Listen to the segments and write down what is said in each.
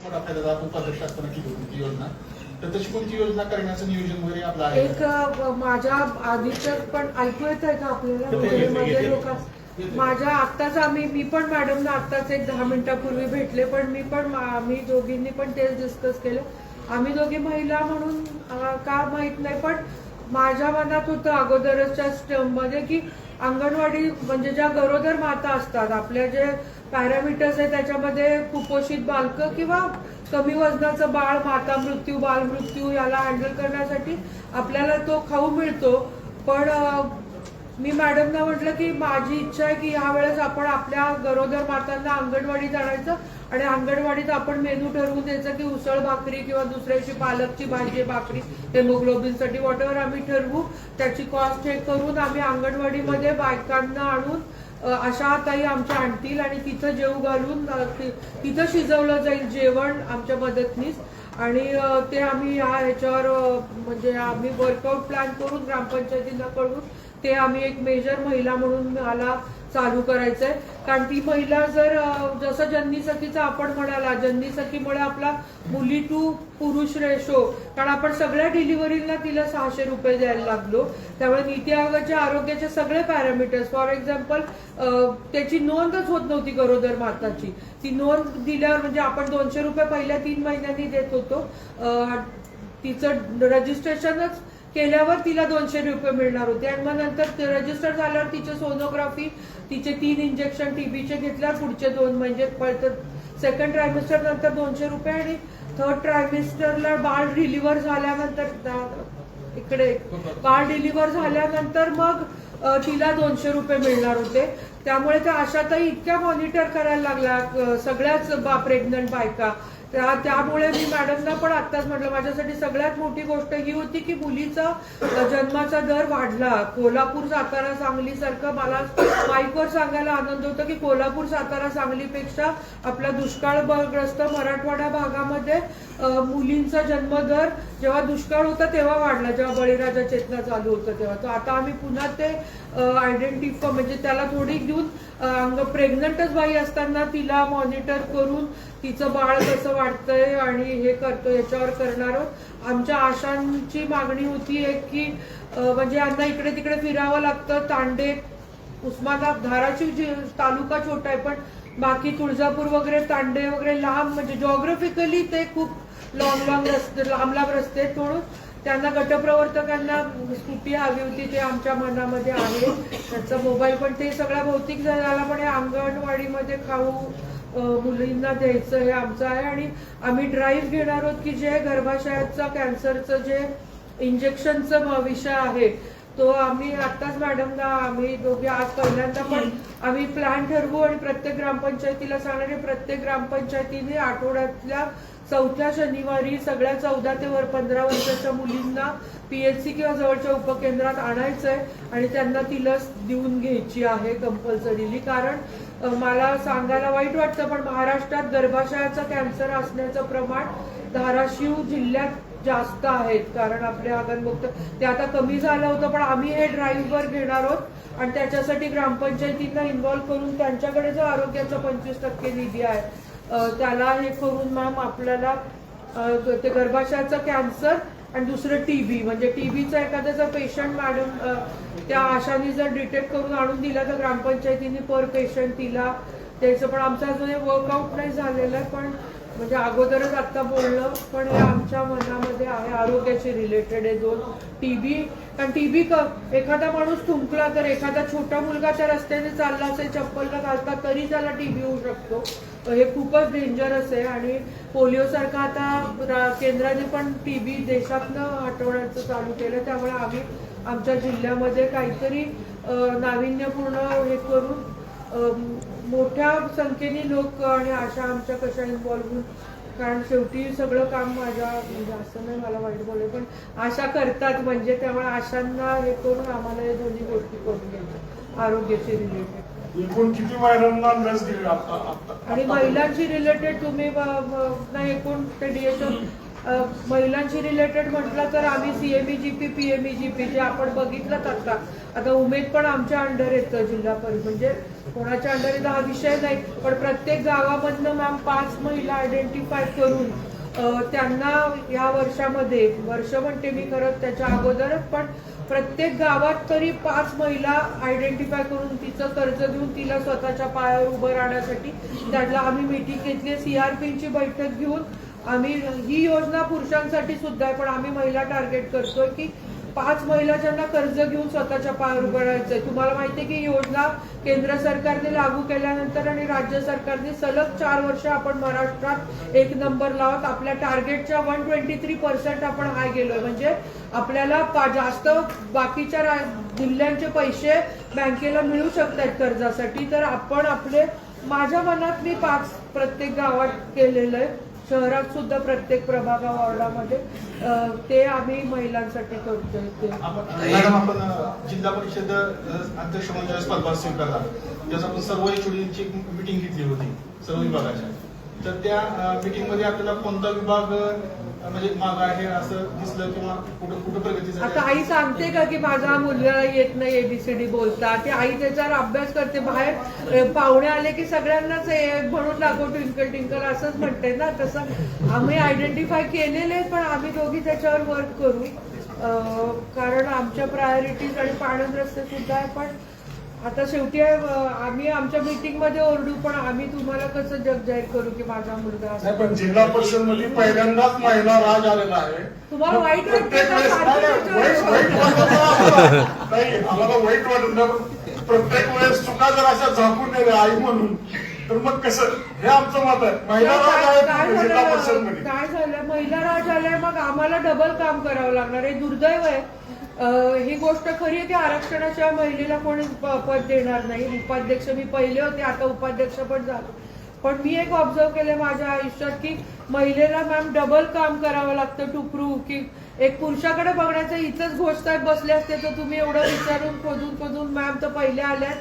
आपल्याला आपण उपाध्यक्ष असताना केली होती ती योजना, तर तशी कोणती योजना करण्याचं नियोजन वगैरे आपलं आहे? एक माझ्या आधीचं पण ऐकू येत आहे का आपल्याला? माझ्या आत्ताच मी पण मॅडमना आत्ताच एक 10 मिनिटापूर्वी भेटले, पण आम्ही दोघींनी पण तेच डिस्कस केलं. आम्ही दोघी महिला म्हणून का माहित नाही, पण माझ्या मनात होतं अगोदरच्या स्टममध्ये की अंगणवाडी म्हणजे ज्या गरोदर माता असतात, आपल्या जे पॅरामीटर्स आहे त्याच्यामध्ये कुपोषित बालकं किंवा कमी वजनाचं बाळ, माता मृत्यू, बाल मृत्यू याला हँडल करण्यासाठी आपल्याला तो खाऊ मिळतो. पण मी मॅडमना म्हटलं की माझी इच्छा आहे की ह्या वेळेस आपण आपल्या गरोदर मातांना अंगणवाडीत आणायचं आणि अंगणवाडीत आपण मेनू ठरवून द्यायचं की उसळ भाकरी किंवा दुसऱ्या दिवशी पालकची भाजी भाकरी हेमोग्लोबिनसाठी वॉटेवर आम्ही ठरवू. त्याची कॉस्ट चेक करून आम्ही अंगणवाडीमध्ये बायकांना आणून अशा ताई आमच्या आणतील आणि तिथं जेव घालून तिथं शिजवलं जाईल जेवण आमच्या मदतनीस. आणि ते आम्ही ह्याच्यावर म्हणजे आम्ही वर्कआउट प्लॅन करून ग्रामपंचायतींना कळवून ते आम्ही एक मेजर महिला म्हणून मला चालू करायचंय. कारण ती महिला जर जसं जननी सखीचा आपण म्हणाला, जननी सखीमुळे आपला मुली टू पुरुष रेशो, कारण आपण सगळ्या डिलिव्हरीला तिला 600 रुपये द्यायला लागलो. त्यामुळे नीती आयोगाच्या आरोग्याचे सगळे पॅरामीटर्स, फॉर एक्झाम्पल त्याची नोंदच होत नव्हती गरोदर माताची. ती नोंद दिल्यावर म्हणजे आपण 200 रुपये पहिल्या 3 महिन्यांनी देत होतो, तिचं रजिस्ट्रेशनच केल्यावर तिला 200 रुपये मिळणार होते. आणि मग नंतर रजिस्टर झाल्यावर तिचे सोनोग्राफी, तिचे 3 इंजेक्शन टीबीचे घेतल्यावर पुढचे 2 म्हणजे सेकंड ट्रायमिस्टर नंतर 200 रुपये आणि थर्ड ट्रायमिस्टरला बाळ डिलिव्हर झाल्यानंतर इकडे बाळ डिलिव्हर झाल्यानंतर मग तिला 200 रुपये मिळणार होते. त्यामुळे त्या आशाताई इतक्या मॉनिटर करायला लागल्या सगळ्याच प्रेग्नंट बायका. त्यामुळे मी मॅडमना पण आत्ताच म्हटलं, माझ्यासाठी सगळ्यात मोठी गोष्ट ही होती की मुलीचा जन्माचा दर वाढला. कोल्हापूर, सातारा, सांगली सारखं मला माईकवर सांगायला आनंद होतो की कोल्हापूर, सातारा, सांगलीपेक्षा आपला दुष्काळग्रस्त मराठवाडा भागामध्ये मुलींचा जन्मदर जेव्हा दुष्काळ होता तेव्हा वाढला, जेव्हा बळीराजा चेतना चालू होतं तेव्हा. तर आता आम्ही पुन्हा ते आयडेंटिफाय म्हणजे त्याला थोडी घेऊन प्रेग्नंटच बाई असताना तिला मॉनिटर करून तिचं बाळ कसं वाढतंय आणि हे करतो याच्यावर करणार आहोत. आमच्या आशांची मागणी होती एक की म्हणजे यांना इकडे तिकडे फिरावं लागतं. तांडे, उस्मानाबाद, धाराशिव तालुका छोटा आहे पण बाकी तुळजापूर वगैरे, तांडे वगैरे लांब म्हणजे जॉग्राफिकली ते खूप लांब रस्ते, लांब रस्ते, म्हणून त्यांना गटप्रवर्तकांना स्कूटी हवी होती. ते आमच्या मनामध्ये आहे. त्यांचा मोबाईल पण ते सगळ्या भौतिक झाला, पण अंगणवाडीमध्ये खाऊ मुलींना द्यायचं हे आमचं आहे. आणि आम्ही ड्राईव्ह घेणार आहोत की जे गर्भाशयाचा कॅन्सरचं जे इंजेक्शनचं विषय आहे तो आम्ही आत्ताच मॅडमना आम्ही दोघे आज पहिल्यांदा पण आम्ही प्लॅन ठरवू आणि प्रत्येक ग्रामपंचायतीला सांगणार. प्रत्येक ग्रामपंचायतीने आठवड्यातल्या 4थ्या शनिवारी सगळ्या 14 ते 15 वर्षाच्या मुलींना PHC किंवा जवळच्या उपकेंद्रात आणायचंय आणि त्यांना ती लस देऊन घ्यायची आहे कंपल्सरीली. कारण मला सांगायला वाईट वाटतं पण महाराष्ट्रात गर्भाशयाचा कॅन्सर असण्याचं प्रमाण धाराशिव जिल्ह्यात जास्त आहेत. कारण आपल्या आगनमुक्त ते आता कमी झालं होतं, पण आम्ही हे ड्राईव्हवर घेणार आहोत आणि त्याच्यासाठी ग्रामपंचायतींना इन्व्हॉल्व्ह करून त्यांच्याकडे जो आरोग्याचा 25% निधी आहे त्याला हे करून मॅम आपल्याला ते गर्भाशयाचा कॅन्सर आणि दुसरं TB म्हणजे TBचा एखाद्याचा पेशंट मॅडम त्या आशाने जर डिटेक्ट करून आणून दिला तर ग्रामपंचायतीने पर पेशंट तिला द्यायचं. पण आमचं अजून वर्कआउट नाही झालेलं आहे, पण म्हणजे अगोदरच आता बोललं, पण हे आमच्या मनामध्ये आहे. आरोग्याशी रिलेटेड आहे 2 TB. कारण TB एखादा माणूस थुंकला तर एखादा छोटा मुलगा त्या रस्त्याने चालला असेल चप्पल न घालता तरी त्याला TB होऊ शकतो. हे खूपच डेंजरस आहे. आणि पोलिओ सारखा आता केंद्राने पण TB देशातनं हटवण्याचं चालू केलं. त्यामुळे आम्ही आमच्या जिल्ह्यामध्ये काहीतरी नाविन्यपूर्ण हे करून मोठ्या संख्येने लोक आणि आशा आमच्या कशा इन्व्हॉल्व्ह होऊन, कारण शेवटी सगळं काम माझ्या म्हणजे असं नाही मला वाईट बोलले पण आशा करतात म्हणजे, त्यामुळे आशांना हे करून आम्हाला हे दोन्ही गोष्टी करून घ्यायच्या आरोग्याशी रिलेटेड. एकूण किती महिलांना लस दिली आणि महिलांशी रिलेटेड तुम्ही नाही एकूण ते DHO महिलांशी रिलेटेड म्हटलं तर आम्ही CMEGP PMEGP जे आपण बघितलं आता उमेद पण आमच्या अंडर येतं जिल्हा परिषद म्हणजे कोणाच्या अंडर 10 विषय नाही, पण प्रत्येक गावामधनं मॅम 5 महिला आयडेंटिफाय करून त्यांना या वर्षामध्ये, वर्ष म्हणते मी करत त्याच्या अगोदरच, पण प्रत्येक गावात तरी 5 महिला आयडेंटिफाय करून तिचं कर्ज देऊन तिला स्वतःच्या पायावर उभं राहण्यासाठी त्यातला आम्ही मीटिंग घेतली. CRPची बैठक घेऊन आम्ही ही योजना पुरुषांसाठी सुद्धा आहे, पण आम्ही महिला टार्गेट करतोय की 5 महिला ज्यांना कर्ज घेऊन स्वतःच्या पायावर उभं राहायचंय. तुम्हाला माहितीये की योजना केंद्र सरकारने लागू केल्यानंतर आणि राज्य सरकारने सलग 4 वर्ष आपण महाराष्ट्रात 1 नंबर लावत आपल्या टार्गेटच्या 123% आपण हाय गेलोय. म्हणजे आपल्याला जास्त बाकीच्या जिल्ह्यांचे पैसे बँकेला मिळू शकतात कर्जासाठी. तर आपण आपले, माझ्या मनात मी 5 प्रत्येक गावात केलेलं आहे, शहरात सुद्धा प्रत्येक प्रभाग वॉर्डामध्ये ते आम्ही महिलांसाठी करतोय. मॅडम, आपण जिल्हा परिषद अध्यक्ष म्हणून स्पर्धा स्वीकारला, त्यास आपण सर्व HODची मीटिंग घेतली होती सर्व विभागाच्या. तर त्या मीटिंग मध्ये आपल्याला कोणता विभाग म्हणजे माग आहे असं दिसलं किंवा कुठं प्रगती झाली? आता आई सांगते का की माझा मुलगा येत नाही ABCD बोलता, की आई त्याच्यावर अभ्यास करते. बाहेर पाहुणे आले की सगळ्यांनाच म्हणून दाखव ट्विंकल ट्विंकल असंच म्हणते ना, तसं आम्ही आयडेंटिफाय केलेले, पण आम्ही दोघी त्याच्यावर वर्क करू. कारण आमच्या प्रायोरिटीज आणि पाणंद रस्ते सुद्धा आहे. पण आता शेवटी आम्ही आमच्या मीटिंग मध्ये ओरडू, पण आम्ही तुम्हाला कसं जग जाहीर करू की माझा मुलगा नाही, पण जिल्हा परिषद मध्ये पहिल्यांदाच महिला राज आलेला आहे. तुम्हाला वाईट वाटतं का? नाही, आम्हाला वाईट वाटत नाही. प्रत्येक वेळेस चुका जर अशा झाकून दिल्या आई म्हणून, तर मग कसं, हे आमचं मत आहे. महिला राज आहे जिल्हा परिषद मध्ये. काय झालं, महिला राज आलाय, मग आम्हाला डबल काम करावं लागणार आहे. दुर्दैव आहे. ही गोष्ट खरी आहे की आरक्षणाशिवाय महिलेला कोणी पद देणार नाही. उपाध्यक्ष मी पहिले होते, आता उपाध्यक्ष पण झालो. पण मी एक ऑब्झर्व केलं माझ्या आयुष्यात की महिलेला मॅम डबल काम करावं लागतं टू प्रूव्ह की एक पुरुषाकडे बघण्याचं. इथंच घोषसाहेब बसले असते तर तुम्ही एवढं विचारून खोदून मॅम तर पहिले आल्यात.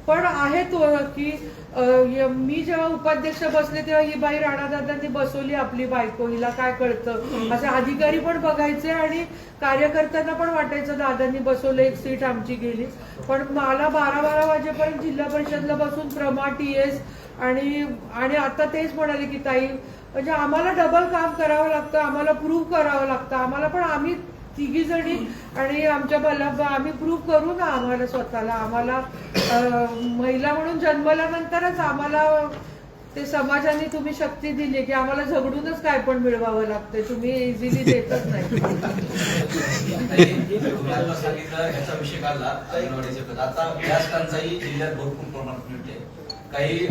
पण आहे तो की मी जेव्हा उपाध्यक्ष बसले तेव्हा ही बाई राणादादांनी बसवली आपली बायको, हिला काय कळतं असे अधिकारी पण बघायचे आणि कार्यकर्त्यांना पण वाटायचं दादांनी बसवलं, एक सीट आमची गेली. पण मला 12 वाजेपर्यंत जिल्हा परिषदला बसून प्रमा TS आणि आता तेच म्हणाले की ताई म्हणजे आम्हाला डबल काम करावं लागतं, आम्हाला प्रूव्ह करावं लागतं आम्हाला. पण आम्ही 3 जणी आणि आमच्या आम्ही प्रूव्ह करू ना आम्हाला स्वतःला. आम्हाला महिला म्हणून जन्मल्यानंतरच आम्हाला ते समाजाने तुम्ही शक्ती दिली की आम्हाला झगडूनच काय पण मिळवावं लागतं, तुम्ही इझिली देतच नाही. याचा विषय काढला अंगणवाडीचे. आता गॅस टंचाई जिल्ह्यात भरपूर प्रमाणात मिळते. काही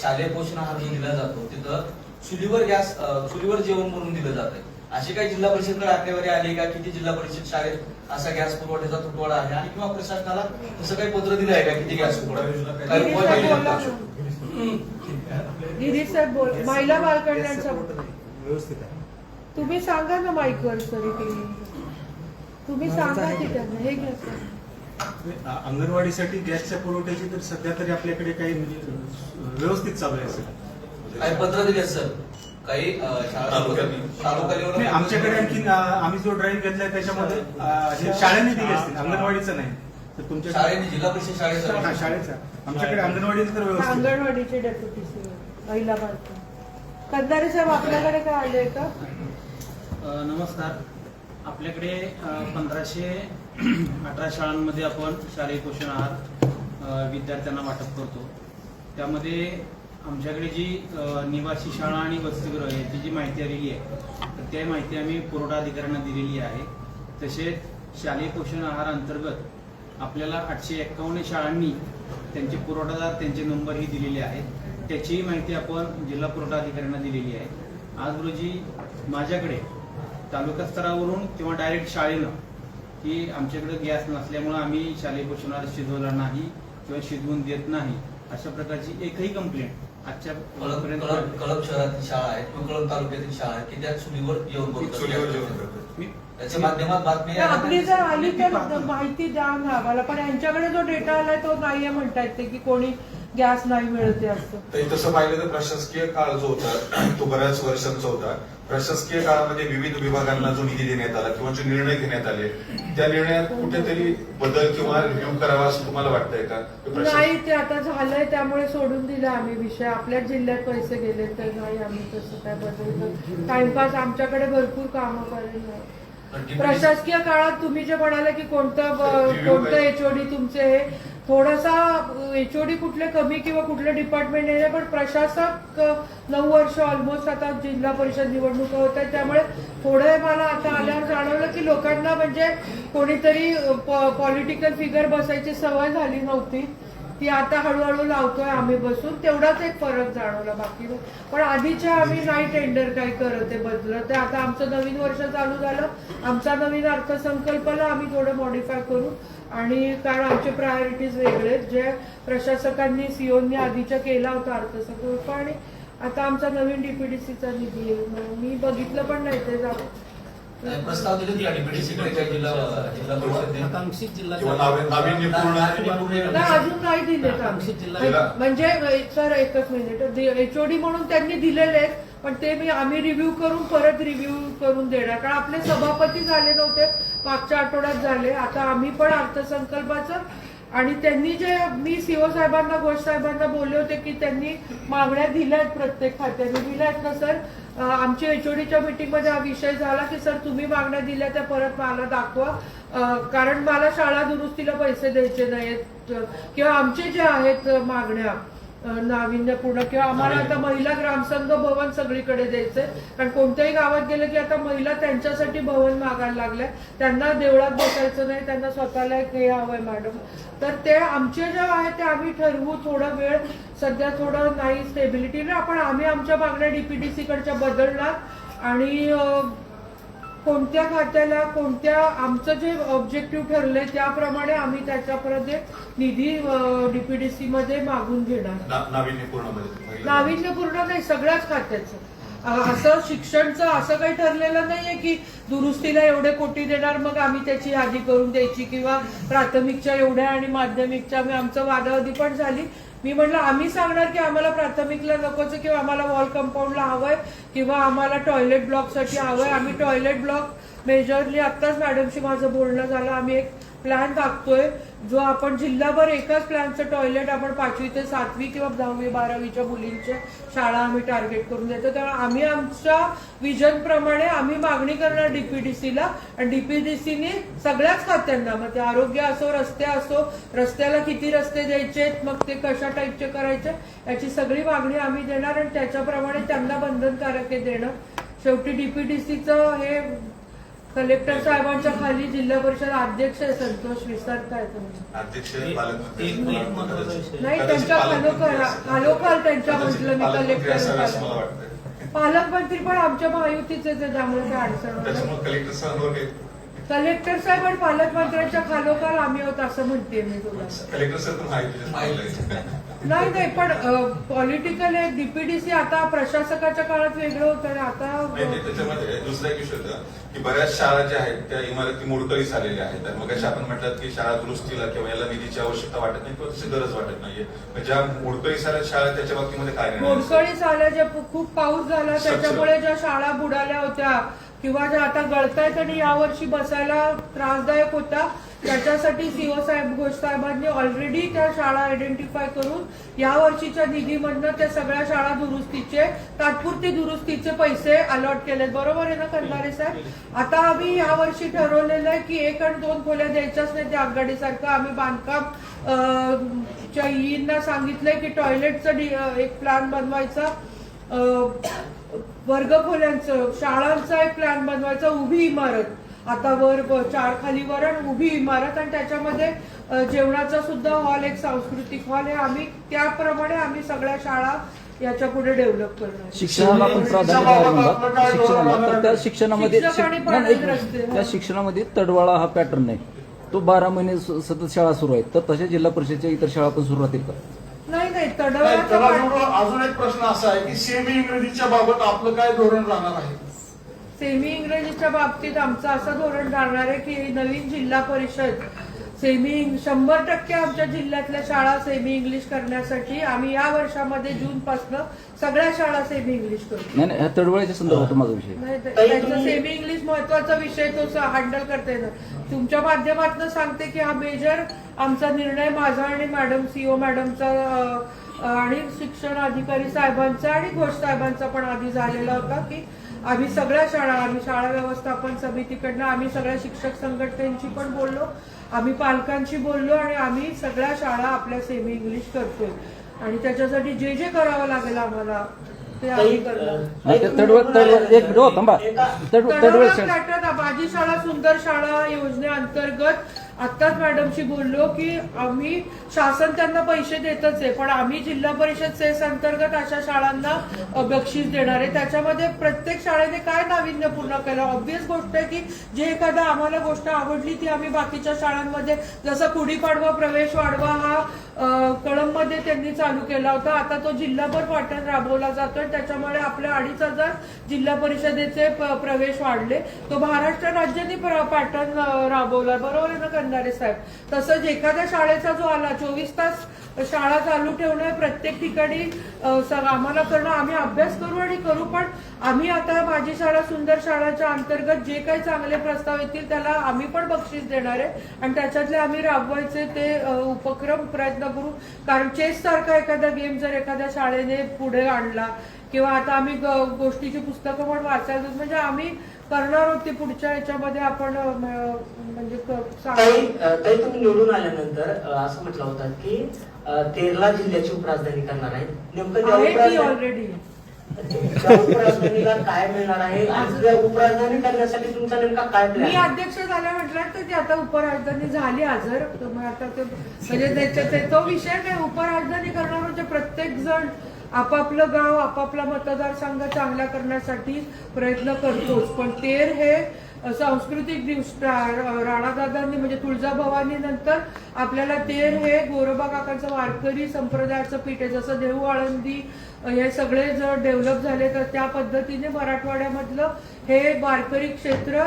शालेय पोषण आहार जो दिला जातो तिथं चुलीवर जेवण म्हणून दिलं जात आहे. अशी काही जिल्हा परिषदकडे आकडेवारी आली का किती जिल्हा परिषद शाळेत असा गॅस पुरवठ्याचा तुटवडा आहे आणि किंवा प्रशासनाला तसं काही पत्र दिलं आहे का किती गॅस पुरवठा? गिरीश साहेब बोल, महिला बालकल्याणचा तुम्ही सांगा ना माईकवर तरी तुम्ही सांगा की त्यांना हे घ्या. अंगणवाडीसाठी गॅसच्या पुरवठ्याची तर सध्या तरी आपल्याकडे काही व्यवस्थित चालू आहे सर. काही पत्र दिले सर काही आमच्याकडे आणखी आम्ही जो ड्राईव्ह घेतलाय त्याच्यामध्ये शाळेने दिले असतील, अंगणवाडीचं नाही. तर तुमच्या शाळेने जिल्हा परिषद शाळेचा आमच्याकडे अंगणवाडीचं तर व्यवस्थित. अंगणवाडीचे डेप्युटी महिला बालकं कंदारे साहेब आपल्याकडे काय आले का? नमस्कार. आपल्याकडे 1518 शाळांमध्ये आपण शालेय पोषण आहार विद्यार्थ्यांना वाटप करतो. त्यामध्ये आमच्याकडे जी निवासी शाळा आणि वसतिगृह याची जी माहिती आलेली आहे तर त्या माहिती आम्ही पुरवठा अधिकाऱ्यांना दिलेली आहे. तसेच शालेय पोषण आहार अंतर्गत आपल्याला 851 शाळांनी त्यांचे पुरवठादार त्यांचे नंबरही दिलेले आहेत. त्याचीही माहिती आपण जिल्हा पुरवठा अधिकाऱ्यांना दिलेली आहे. आज रोजी माझ्याकडे तालुका स्तरावरून किंवा डायरेक्ट शाळेनं की आमच्याकडे गॅस नसल्यामुळे आम्ही शालेय पोषण आहार शिजवला नाही किंवा शिजवून देत नाही अशा प्रकारची एकही कंप्लेंट आजच्या कळंब शहरातील शाळा आहे किंवा कळंब तालुक्यातील शाळा आहे की त्या चुलीवर जेवण बनवतात. त्याच्या माध्यमात बातमी आपली जर आली तर माहिती द्या ना आम्हाला. पण यांच्याकडे जो डेटा आलाय तो नाहीये म्हणता येते की कोणी गॅस नाही मिळते असं. तर तसं पाहिलं तर प्रशासकीय काळ जो होता तो बऱ्याच वर्षांचा होता. प्रशासकीय काळामध्ये विविध विभागांना जो निधी देण्यात आला किंवा जे निर्णय घेण्यात आले त्या निर्णयात कुठेतरी बदल किंवा रिव्ह्यू करावा असं तुम्हाला वाटतंय का? नाही, ते आता झालंय त्यामुळे सोडून दिलं आम्ही विषय. आपल्या जिल्ह्यात पैसे गेले तर नाही आम्ही तसं काय बदल. टाइमपास आमच्याकडे भरपूर कामं करेल नाही. प्रशासकीय काळात तुम्ही जे म्हणाले की कोणतं एचओडी तुमचे हे थोडासा एचओडी कुठले कमी किंवा कुठले डिपार्टमेंट आहे, पण प्रशासक 9 वर्ष ऑलमोस्ट आता जिल्हा परिषद निवडणुका होत आहेत, त्यामुळे थोडं मला आता आल्यावर जाणवलं की लोकांना म्हणजे कोणीतरी पॉलिटिकल फिगर बसायची सवय झाली नव्हती, ती आता हळूहळू लावतोय आम्ही बसून. तेवढाच एक फरक जाणवला, बाकी पण आधीच्या आम्ही नाही टेंडर काही करत ते बदलत. ते आता आमचं नवीन वर्ष चालू झालं, आमचा नवीन अर्थसंकल्पाला आम्ही थोडं मॉडिफाय करू. आणि कारण आमचे प्रायोरिटीज वेगळे जे प्रशासकांनी सीओनी आधीच्या केला होता अर्थसंकल्प, आणि आता आमचा नवीन डीपीडीसीचा निधी आहे. मी बघितलं पण नाही ते जाऊ प्रस्ताव दिले जिल्हा परिषद आकांक्षित जिल्हा किंवा नाविन्यपूर्ण नाही, अजून नाही दिले. म्हणजे सर एकच मिनिट, एचओडी म्हणून त्यांनी दिलेले आहेत, पण ते आम्ही रिव्ह्यू करून परत रिव्ह्यू करून देणार. कारण आपले सभापती झाले नव्हते, मागच्या आठवड्यात झाले. आता आम्ही पण अर्थसंकल्पाचं, आणि त्यांनी जे मी सीओ साहेबांना घोष साहेबांना बोलले होते की त्यांनी मागण्या दिल्यात, प्रत्येक खात्याने दिल्यात ना सर. आमच्या एचओडीच्या मीटिंगमध्ये हा विषय झाला की सर तुम्ही मागण्या दिल्या त्या परत मला दाखवा, कारण मला शाळा दुरुस्तीला पैसे द्यायचे नाहीत, किंवा आमचे जे आहेत मागण्या नाविन्यपूर्ण, किंवा आम्हाला आता महिला ग्रामसंघ भवन सगळीकडे द्यायचंय. कारण कोणत्याही गावात गेलं की आता महिला त्यांच्यासाठी भवन मागायला लागल्या, त्यांना देवळात बसायचं नाही, त्यांना स्वतःला एक हे हवंय मॅडम. तर ते आमचे जे आहे ते आम्ही ठरवू. थोडा वेळ सध्या थोडं नाही स्टेबिलिटी, पण आम्ही आमच्या मागण्या डीपीडीसी कडच्या बदलणार. आणि कोणत्या खात्याला कोणत्या आमचं जे ऑब्जेक्टिव्ह ठरलंय त्याप्रमाणे आम्ही त्याच्यापर्यंत निधी डीपीडीसी मध्ये मागून घेणार. नाविन्यपूर्ण नाही, सगळ्याच खात्याचं. असं शिक्षणचं असं काही ठरलेलं नाहीये की दुरुस्तीला एवढे कोटी देणार मग आम्ही त्याची यादी करून द्यायची, किंवा प्राथमिकच्या एवढ्या आणि माध्यमिकच्या. आमचं वादावादी पण झाली. मी म्हटलं आम्ही सांगणार की आम्हाला प्राथमिकला नकोच, किंवा आम्हाला वॉल कंपाऊंडला हवंय, किंवा आम्हाला टॉयलेट ब्लॉकसाठी हवंय. आम्ही टॉयलेट ब्लॉक मेजरली आत्ताच मॅडमशी माझं बोलणं झालं, आम्ही एक प्लॅन टाकतोय जो आपण जिल्हाभर एकाच प्लॅनचं टॉयलेट आपण 5वी ते 7वी किंवा 10वी 12वीच्या मुलींच्या शाळा आम्ही टार्गेट करून देतो. त्यामुळे आम्ही आमच्या विजन प्रमाणे आम्ही मागणी करणार डीपीडीसीला, आणि डीपीडीसीने सगळ्याच खात्यांना, मग ते आरोग्य असो, रस्ते असो, रस्त्याला किती रस्ते द्यायचे, मग ते कशा टाईपचे करायचे, याची सगळी मागणी आम्ही देणार, आणि त्याच्याप्रमाणे त्यांना बंधनकारक हे देणं. शेवटी डीपीडीसीचं हे कलेक्टर साहेबांच्या खाली जिल्हा परिषद अध्यक्ष आहे संतोष, विसरताय तुम्ही? अध्यक्ष नाही, त्यांच्या खालोखाल त्यांच्या म्हटलं मी कलेक्टर. पालकमंत्री पण आमच्या महायुतीचे, त्यामुळे काय अडचण. कलेक्टर साहेब आणि पालकमंत्र्यांच्या खालोखाल आम्ही आहोत असं म्हणते मी तुला. कलेक्टर सर नाही नाही, पण पॉलिटिकल आहे. डीपीडीसी आता प्रशासकाच्या काळात वेगळं होतं, आणि आता त्याच्यामध्ये दुसरा एक विषय होता की बऱ्याच शाळा ज्या आहेत त्या इमारती मोडकळीस आलेल्या आहेत. मग अशा आपण म्हटलं की शाळा दुरुस्तीला किंवा याला निधीची आवश्यकता वाटत नाही किंवा तशी गरज वाटत नाहीये. ज्या मोडकळीस आल्या शाळा त्याच्या बाबतीमध्ये काय नाही? मोडकळीस आल्या, ज्या खूप पाऊस झाला त्याच्यामुळे ज्या शाळा बुडाल्या होत्या किंवा ज्या आता गळतायत आणि यावर्षी बसायला त्रासदायक होता, त्याच्यासाठी सीओ साहेब घोष साहेबांनी ऑलरेडी त्या शाळा आयडेंटिफाय करून या वर्षीच्या निधीमधनं त्या सगळ्या शाळा दुरुस्तीचे, तात्पुरती दुरुस्तीचे पैसे अलॉट केलेत. बरोबर आहे ना खंदारे साहेब? आता आम्ही या वर्षी ठरवलेलं आहे की 1 आणि 2 खोल्या द्यायच्याच नाही त्या आघाडीसारखं. आम्ही बांधकाम च्या ईंना सांगितलंय की टॉयलेटचं एक प्लॅन बनवायचा, वर्गखोल्यांचं, शाळांचा एक प्लॅन बनवायचा, उभी इमारत, आता वर 4 खाली वर आणि उभी इमारत, आणि त्याच्यामध्ये जेवणाचा सुद्धा हॉल, एक सांस्कृतिक हॉल, हे आम्ही त्याप्रमाणे आम्ही सगळ्या शाळा याच्या पुढे डेव्हलप करणार. शिक्षणाला पण प्राधान्य द्यायला म्हणतात. शिक्षणाला तर त्या शिक्षणामध्ये त्या शिक्षणामध्ये तडवाळा हा पॅटर्न आहे, तो 12 महिने सतत शाळा सुरू आहेत. तर तशा जिल्हा परिषदेच्या इतर शाळा पण सुरू राहतील का? नाही नाही, त्याला अजून एक प्रश्न असा आहे की सेमी इंग्रजीच्या बाबत आपलं काय धोरण राहणार आहे? सेमी इंग्रजीच्या बाबतीत आमचं असं धोरण राहणार आहे की नवीन जिल्हा परिषद सेमी 100% आमच्या जिल्ह्यातल्या शाळा सेमी इंग्लिश करण्यासाठी आम्ही या वर्षामध्ये जूनपासून सगळ्या शाळा सेमी इंग्लिश करू. नाही नाही, ह्या तडवळ्याच्या संदर्भात माझा विषय. नाही, त्याचा सेमी इंग्लिश महत्वाचा विषय तो हँडल करते ना. तुमच्या माध्यमातून सांगते की हा मेजर आमचा निर्णय माझा आणि मॅडम सीओ मॅडमचा आणि शिक्षण अधिकारी साहेबांचा आणि घोष साहेबांचा पण आधी झालेला होता की आम्ही सगळ्या शाळा, आम्ही शाळा व्यवस्थापन समितीकडनं आम्ही सगळ्या शिक्षक संघटनेची पण बोललो, आम्ही पालकांशी बोललो आणि आम्ही सगळ्या शाळा आपल्या सेमी इंग्लिश करतोय आणि त्याच्यासाठी जे जे करावं लागेल आम्हाला ते आम्ही करणार. तडवळ थांबा. तडवळ माझी शाळा सुंदर शाळा योजनेअंतर्गत आत्ताच मॅडमशी बोललो की आम्ही शासन त्यांना पैसे देतच आहे, पण आम्ही जिल्हा परिषद सेस अंतर्गत अशा शाळांना बक्षीस देणार आहे. त्याच्यामध्ये प्रत्येक शाळेने काय नाविन्यपूर्ण केलं. ऑब्व्हियस गोष्ट आहे की जे एखादा आम्हाला गोष्ट आवडली ती आम्ही बाकीच्या शाळांमध्ये, जसं गुढीपाडवा प्रवेश वाढवा हा कळंबमध्ये त्यांनी चालू केला होता, आता तो जिल्हाभर पॅटर्न राबवला जातोय. त्याच्यामुळे आपले 2500 जिल्हा परिषदेचे प्रवेश वाढले. तो महाराष्ट्र राज्याने पॅटर्न राबवला, बरोबर आहे ना करणारे साहेब. तसंच एखाद्या शाळेचा जो आला 24 तास शाळा चालू ठेवणं प्रत्येक ठिकाणी आम्हाला करणं, आम्ही अभ्यास करू आणि करू, पण आम्ही आता माझी शाळा सुंदर शाळाच्या अंतर्गत जे काही चांगले प्रस्ताव येतील त्याला आम्ही पण बक्षीस देणार आहे आणि त्याच्यातले आम्ही राबवायचे ते उपक्रम प्रयत्न करू. कारण चेस सारखा एखादा गेम जर एखाद्या शाळेने पुढे आणला किंवा आता आम्ही गोष्टीची पुस्तकं पण वाचायला, म्हणजे आम्ही करणार होती पुढच्या याच्यामध्ये आपण म्हणजे ताई तुम्ही निवडून आल्यानंतर असं म्हटलं होतं की 13 जिल्ह्याची उपराजधानी करणार आहे. नेमकं ऑलरेडी उपराजधानीला काय मिळणार आहे आणि उपराजधानी करण्यासाठी तुमचा नेमका काय प्लॅन? मी अध्यक्ष झाल्या म्हटलं तर ती आता उपराजधानी झाली हजर. आता ते म्हणजे तो विषय नाही. उपराजधानी करणार म्हणजे प्रत्येक जण आपापलं गाव आपापला मतदारसंघ चांगला करण्यासाठी प्रयत्न करतोच, पण तेर हे सांस्कृतिक दृष्ट्या राणादादांनी म्हणजे तुळजाभवानी नंतर आपल्याला तेर हे गोरोबा काकांचं वारकरी संप्रदायाचं पीठ आहे. जसं देहू आळंदी हे सगळे जर डेव्हलप झाले तर त्या पद्धतीने मराठवाड्यामधलं हे वारकरी क्षेत्र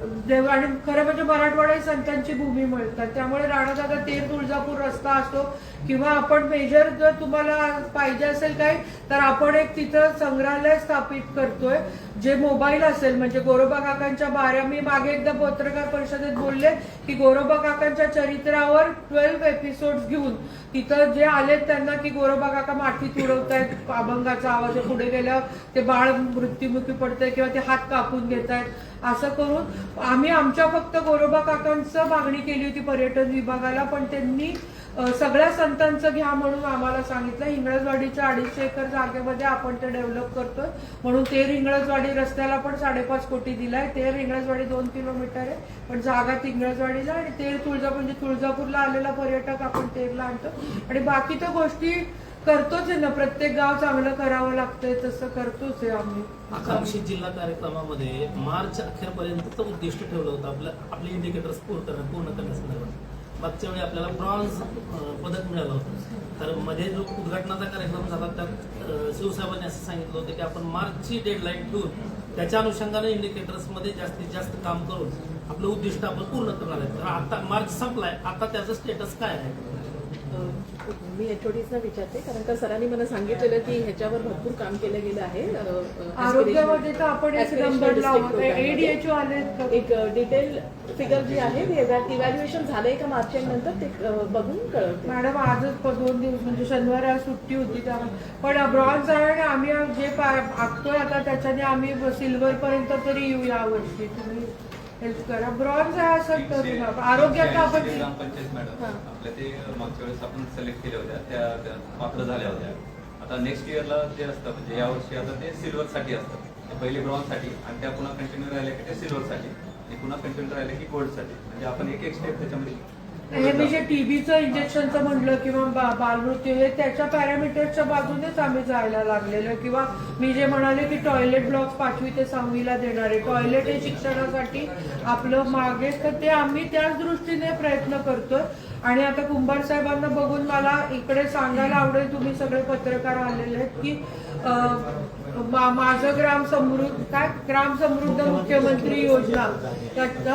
आणि खरं म्हणजे मराठवाडा ही संतांची भूमी म्हणतात. त्यामुळे राणादादा तेर तुळजापूर रस्ता असतो किंवा आपण मेजर जर तुम्हाला पाहिजे असेल काय तर आपण एक तिथं संग्रहालय स्थापित करतोय जे मोबाईल असेल. म्हणजे गोरोबा काकांच्या बाऱ्या, मी मागे एकदा पत्रकार परिषदेत बोलले की गोरोबा काकांच्या चरित्रावर 12 एपिसोड घेऊन तिथं जे आले त्यांना की गोरोबा काका मातीत उडवतायत, अभंगाचा आवाज पुढे गेल्यावर ते बाळ मृत्युमुखी पडतंय किंवा ते हात कापून घेतायत, असं करून आम्ही आमच्या फक्त गोरोबा काकांचं मागणी केली होती पर्यटन विभागाला, पण त्यांनी सगळ्या संतांचं घ्या म्हणून आम्हाला सांगितलं. हिंगळजवाडीच्या 250 एकर जागेमध्ये आपण ते डेव्हलप करतोय म्हणून तेर हिंगळजवाडी रस्त्याला पण 5.5 कोटी दिलाय. तेर हिंगळजवाडी 2 किलोमीटर आहे पण जागा हिंगळजवाडीला आणि तेर तुळजापूर म्हणजे तुळजापूरला आलेला पर्यटक आपण तेरला आणतो आणि बाकी तर गोष्टी करतोच आहे ना. प्रत्येक गाव चांगलं करावं लागतंय तसं करतोच आहे आम्ही. आकांक्षित जिल्हा कार्यक्रमामध्ये मार्च अखेरपर्यंत उद्दिष्ट ठेवलं होतं आपले इंडिकेटर्स पूर्ण करण्यासंदर्भात. मागच्या वेळी आपल्याला ब्रॉन्झ पदक मिळालं होतं. तर मध्ये जो उद्घाटनाचा कार्यक्रम झाला त्यात शिवसाहेबांनी असं सांगितलं होतं की आपण मार्चची डेडलाईन ठेवून त्याच्या अनुषंगाने इंडिकेटर्समध्ये जास्तीत जास्त काम करून आपलं उद्दिष्ट आपण पूर्ण करणार आहे. तर आता मार्च संपलाय, आता त्याचं स्टेटस काय आहे? मी एचओडीजना विचारते कारण का सरांनी मला सांगितलेलं की ह्याच्यावर भरपूर काम केलं गेलं आहे. आरोग्यामध्ये तर आपण एक नंबर लावतो. एडीएचओ आले एक डिटेल फिगर जी आहे इव्हॅल्युएशन झालंय का मार्च नंतर ते बघून कळवते. मॅडम आजच 2 दिवस म्हणजे शनिवारी आज सुट्टी होती त्यामुळे, पण ब्रॉन्झ आहे आणि आम्ही जे आखतोय आता त्याच्याने आम्ही सिल्वर पर्यंत तरी येऊ यावर्षी. तुम्ही हेल्प करा. ब्रॉन्झ आहे असं करू नका. आरोग्यात आपण ग्रामपंचायत मॅडम आपल्या ते मागच्या वेळेस आपण सिलेक्ट केल्या होत्या त्या पात्र झाल्या होत्या. आता नेक्स्ट इयरला जे असतं म्हणजे यावर्षी आता ते सिल्वर साठी असतं. पहिले ब्रॉन्झ साठी आणि त्या पुन्हा कंटिन्यू राहिले की ते सिल्वर साठी आणि पुन्हा कंटिन्यू राहिले की गोल्ड साठी. म्हणजे आपण एक स्टेप त्याच्यामध्ये हे मी जे टीबीचं इंजेक्शनचं म्हटलं किंवा बालमृत्यू हे त्याच्या पॅरामीटरच्या बाजूनेच आम्ही जायला लागलेलो. किंवा मी जे म्हणाले की टॉयलेट ब्लॉक्स 5वी ते 6वीला देणार आहे. टॉयलेट हे शिक्षणासाठी आपलं मागे तर ते आम्ही त्याच दृष्टीने प्रयत्न करतोय. आणि आता कुंभार साहेबांना बघून मला इकडे सांगायला आवडेल, तुम्ही सगळे पत्रकार आलेले आहेत की माझं ग्राम समृद्ध मुख्यमंत्री योजना त्यात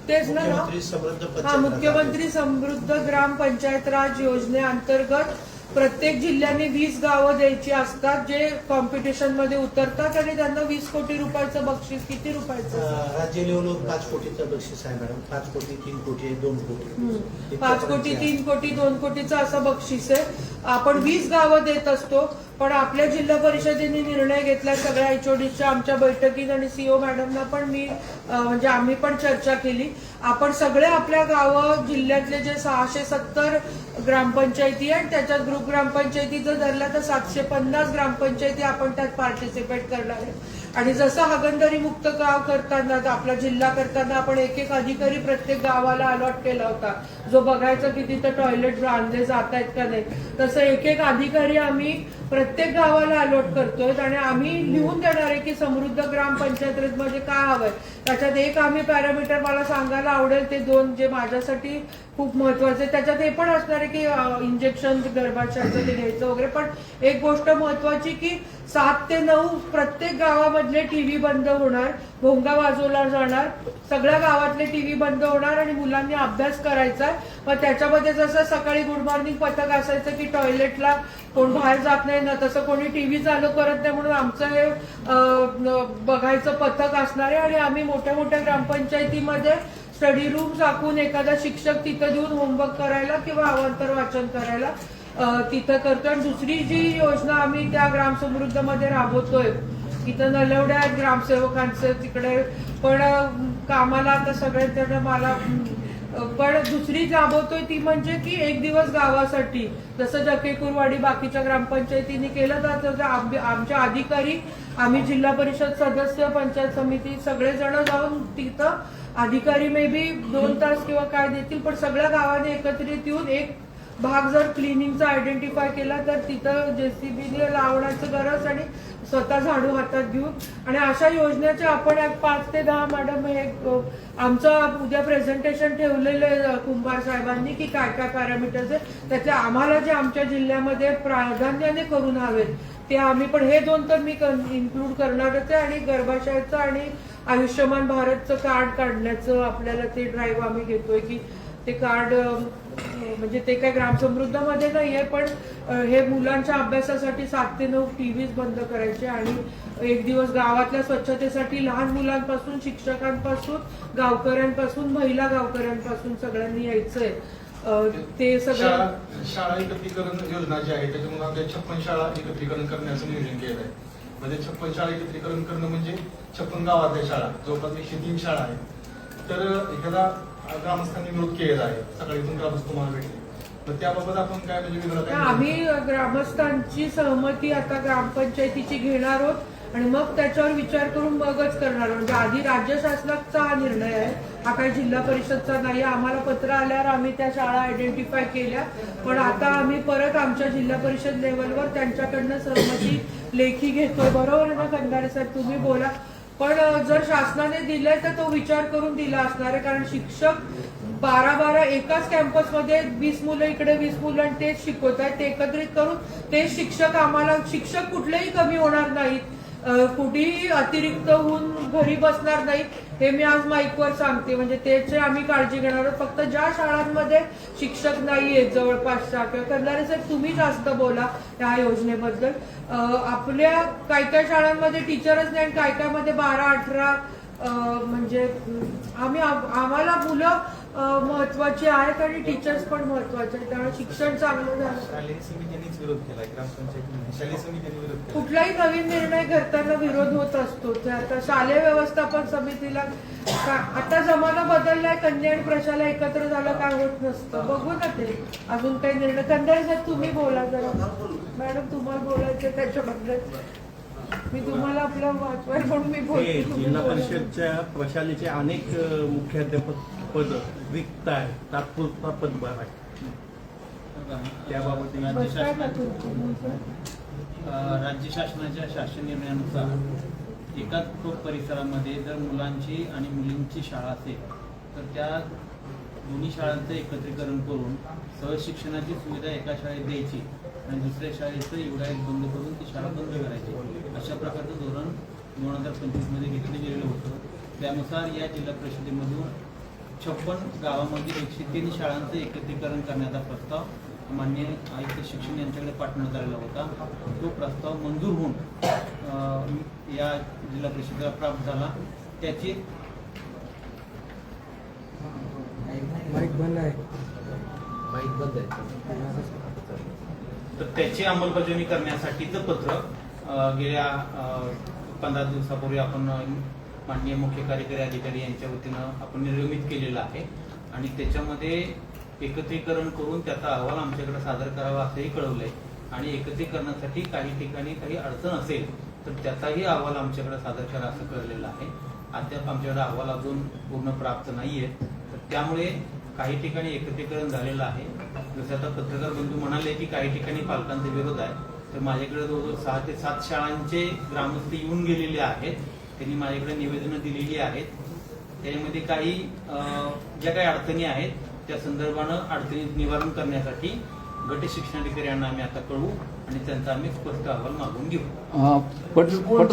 तेच ना मुख्यमंत्री समृद्ध हा पंचायत मुख्यमंत्री समृद्ध ग्राम पंचायत राज योजनेअंतर्गत प्रत्येक जिल्ह्याने 20 गावं द्यायची असतात जे कॉम्पिटिशन मध्ये उतरतात आणि त्यांना 20 कोटी रुपयाचं बक्षीस. किती रुपयाचं? राज्य लेवलवर 5 कोटीचं बक्षीस आहे मॅडम. 5 कोटी 3 कोटी 2 कोटी 5 कोटी 3 कोटी 2 कोटीचं असं बक्षीस आहे. आपण 20 गावं देत असतो. पण आपल्या जिल्हा परिषदेने निर्णय घेतला सगळ्या एचओडीच्या आमच्या बैठकीत आणि सीओ मॅडमना पण मी म्हणजे आम्ही पण चर्चा केली. आपण सगळे आपल्या गावं जिल्ह्यातले जे 670 ग्रामपंचायती आहे आणि त्याच्यात ग्रुप ग्रामपंचायती जर धरला तर 750 ग्रामपंचायती आपण त्यात पार्टिसिपेट करणार आहे. आणि जसं हागणदारी मुक्त गाव करताना आपला जिल्हा करताना आपण एक अधिकारी प्रत्येक गावाला अलॉट केला होता जो बघायचा की तिथं टॉयलेट बांधले जात आहेत का नाही. तसं एक अधिकारी आम्ही प्रत्येक गावाला अलॉट करतोय आणि आम्ही लिहून देणार आहे की समृद्ध ग्रामपंचायत मध्ये काय हवंय. त्याच्यात एक आम्ही पॅरामीटर मला सांगायला आवडेल ते 2 जे माझ्यासाठी खूप महत्वाचे. त्याच्यात हे पण असणार आहे की इंजेक्शन गर्भाशयाचं ते घ्यायचं वगैरे. पण एक गोष्ट महत्वाची की 7 ते 9 प्रत्येक गावामधले टीव्ही बंद होणार, भोंगा वाजवला जाणार, सगळ्या गावातले टीव्ही बंद होणार आणि मुलांनी अभ्यास करायचा. मग त्याच्यामध्ये जसं सकाळी गुड मॉर्निंग पथक असायचं की टॉयलेटला कोण बाहेर जात नाही ना तसं कोणी टीव्ही चालू करत नाही म्हणून आमचं हे बघायचं पथक असणार आहे. आणि आम्ही मोठ्या मोठ्या ग्रामपंचायतीमध्ये स्टडी रूम टाकून एखादा शिक्षक तिथं देऊन होमवर्क करायला किंवा अवांतर वाचन करायला तिथं करतोय. आणि दुसरी जी योजना आम्ही त्या ग्राम समृद्ध मध्ये राबवतोय इथं नलवड्या ग्रामसेवकांचं तिकडे पण कामाला आता सगळ्यांकडे मला पण दुसरी राबवतोय ती म्हणजे की 1 दिवस गावासाठी जसं जकेकुरवाडी बाकीच्या ग्रामपंचायतींनी केलं तर आमच्या अधिकारी आम्ही जिल्हा परिषद सदस्य पंचायत समिती सगळेजण जाऊन तिथं अधिकारी मे बी 2 तास किंवा काय देतील पण सगळ्या गावाने एकत्रित येऊन एक भाग जर क्लिनिंगचा आयडेंटिफाय केला तर तिथं जेसीबी लावण्याचं गरज आणि स्वतः झाडू हातात घेऊन आणि अशा योजनेचे आपण 5 ते 10 मॅडम हे आमचं उद्या प्रेझेंटेशन ठेवलेलं कुंभार साहेबांनी की काय काय पॅरामीटर्स आहे त्याचे आम्हाला जे आमच्या जिल्ह्यामध्ये प्राधान्याने करून हवेत ते आम्ही पण हे 2 तर मी इन्क्लूड करणारच आहे. आणि गर्भाशयाचं आणि आयुष्यमान भारतचं कार्ड काढण्याचं आपल्याला ते ड्राईव्ह आम्ही घेतोय की ते कार्ड म्हणजे ते काय ग्रामसमृद्धमध्ये नाहीये पण हे मुलांच्या अभ्यासासाठी 7 ते 9 टीव्हीज बंद करायचे आणि 1 दिवस गावातल्या स्वच्छतेसाठी लहान मुलांपासून शिक्षकांपासून गावकऱ्यांपासून महिला गावकऱ्यांपासून सगळ्यांनी यायचंय. ते सगळं शाळा एकत्रीकरण योजना जी आहे त्याच्यामुळे आपल्या 56 शाळा एकत्रीकरण करण्याचं नियोजन केलं आहे. म्हणजे 56 शाळा एकत्रीकरण करणं म्हणजे 56 गावातल्या शाळा जवळपास 103 शाळा आहेत. तर एखादा ग्रामस्थांनी विरोध केलेला आहे सकाळी पण ग्रामस्थ तुम्हाला भेटले तर त्याबाबत आपण काय म्हणजे वेगळं आम्ही ग्रामस्थांची सहमती आता ग्रामपंचायतीची घेणार आहोत आणि मग त्याच्यावर विचार करून मगच करणार. म्हणजे आधी राज्य शासनाचा हा निर्णय आहे हा काही जिल्हा परिषदचा नाही. आम्हाला पत्र आल्यावर आम्ही त्या शाळा आयडेंटिफाय केल्या पण आता आम्ही परत आमच्या जिल्हा परिषद लेवलवर त्यांच्याकडनं सहमती लेखी घेतोय. बरोबर आहे ना खंदारे साहेब तुम्ही बोला. पण जर शासनाने दिलंय तर तो विचार करून दिला असणार आहे कारण शिक्षक 12 एकाच कॅम्पसमध्ये 20 मुलं इकडे 20 मुलं आणि तेच शिकवत आहेत ते एकत्रित करून तेच शिक्षक आम्हाला शिक्षक कुठलेही कमी होणार नाहीत कुठेही अतिरिक्त होऊन घरी बसणार नाही हे मी आज माईकवर सांगते. म्हणजे त्याची आम्ही काळजी घेणार आहोत. फक्त ज्या शाळांमध्ये शिक्षक नाहीयेत जवळपासच्या किंवा करणारे साहेब तुम्ही जास्त बोला या योजनेबद्दल. आपल्या काही शाळांमध्ये टीचरच नाही आणि काही मध्ये 12-18 म्हणजे आम्हाला मुलं महत्वाची आहेत आणि टीचर्स पण महत्वाचे आहेत त्यामुळे शिक्षण चांगलं झालं. शालेय समितीनेच विरोध केला ग्रामपंचायतीने शालेय समितीने विरोध केला. कुठलाही नवीन निर्णय करताना विरोध होत असतो. आता शालेय व्यवस्थापन समितीला आता जमाना बदललाय कन्या आणि प्रशाला एकत्र झालं काय होत नसतं. बघू ना ते अजून काही निर्णय. कंदारे साहेब तुम्ही बोला जरा. मॅडम तुम्हाला बोलायचं त्याच्याबद्दल मी तुम्हाला आपलं वाचवाय म्हणून मी बोलते. जिल्हा परिषदच्या प्रशालेचे अनेक मुख्याध्यापक पद रिक्त आहे तात्पुरता पदभार आहे त्याबाबत राज्य शासनाच्या शासन निर्णयानुसार एकाच परिसरामध्ये जर मुलांची आणि मुलींची शाळा असेल तर त्या दोन्ही शाळांचं एकत्रीकरण करून सहज शिक्षणाची सुविधा एका शाळेत द्यायची आणि दुसऱ्या शाळेचं एवढा बंद करून ती शाळा बंद करायची अशा प्रकारचं धोरण 2025 मध्ये घेतलं गेलेलं होतं. त्यानुसार या जिल्हा परिषदेमधून 56 गावामध्ये 103 शाळांचं एकत्रीकरण करण्याचा प्रस्ताव माननीय आयुक्त शिक्षण यांच्याकडे पाठवण्यात आलेला होता. तो प्रस्ताव मंजूर होऊन या जिल्हा परिषदेला प्राप्त झाला. त्याची तर त्याची अंमलबजावणी करण्यासाठीचं पत्र गेल्या 15 दिवसापूर्वी आपण माननीय मुख्य कार्यकारी अधिकारी यांच्या वतीनं आपण निर्गमित केलेलं आहे आणि त्याच्यामध्ये एकत्रीकरण करून त्याचा अहवाल आमच्याकडे सादर करावा असंही कळवलंय आणि एकत्रीकरणासाठी काही ठिकाणी काही अडचण असेल तर त्याचाही अहवाल आमच्याकडे सादर करा असं कळलेलं आहे. अद्याप आमच्याकडे अहवाल अजून पूर्ण प्राप्त नाहीये, तर त्यामुळे काही ठिकाणी एकत्रीकरण झालेलं आहे. जसं आता पत्रकार बंधू म्हणाले की काही ठिकाणी पालकांचा विरोध आहे, तर माझ्याकडे जवळजवळ 6 ते 7 शाळांचे ग्रामस्थ येऊन गेलेले आहेत. त्यांनी माझ्याकडे निवेदनं दिलेली आहेत. त्यामध्ये काही ज्या काही अडचणी आहेत त्या संदर्भानं अडचणी निवारण करण्यासाठी गट शिक्षणाधिकाऱ्यांना आम्ही आता कळवू आणि त्यांचा आम्ही स्पष्ट अहवाल मागून घेऊ.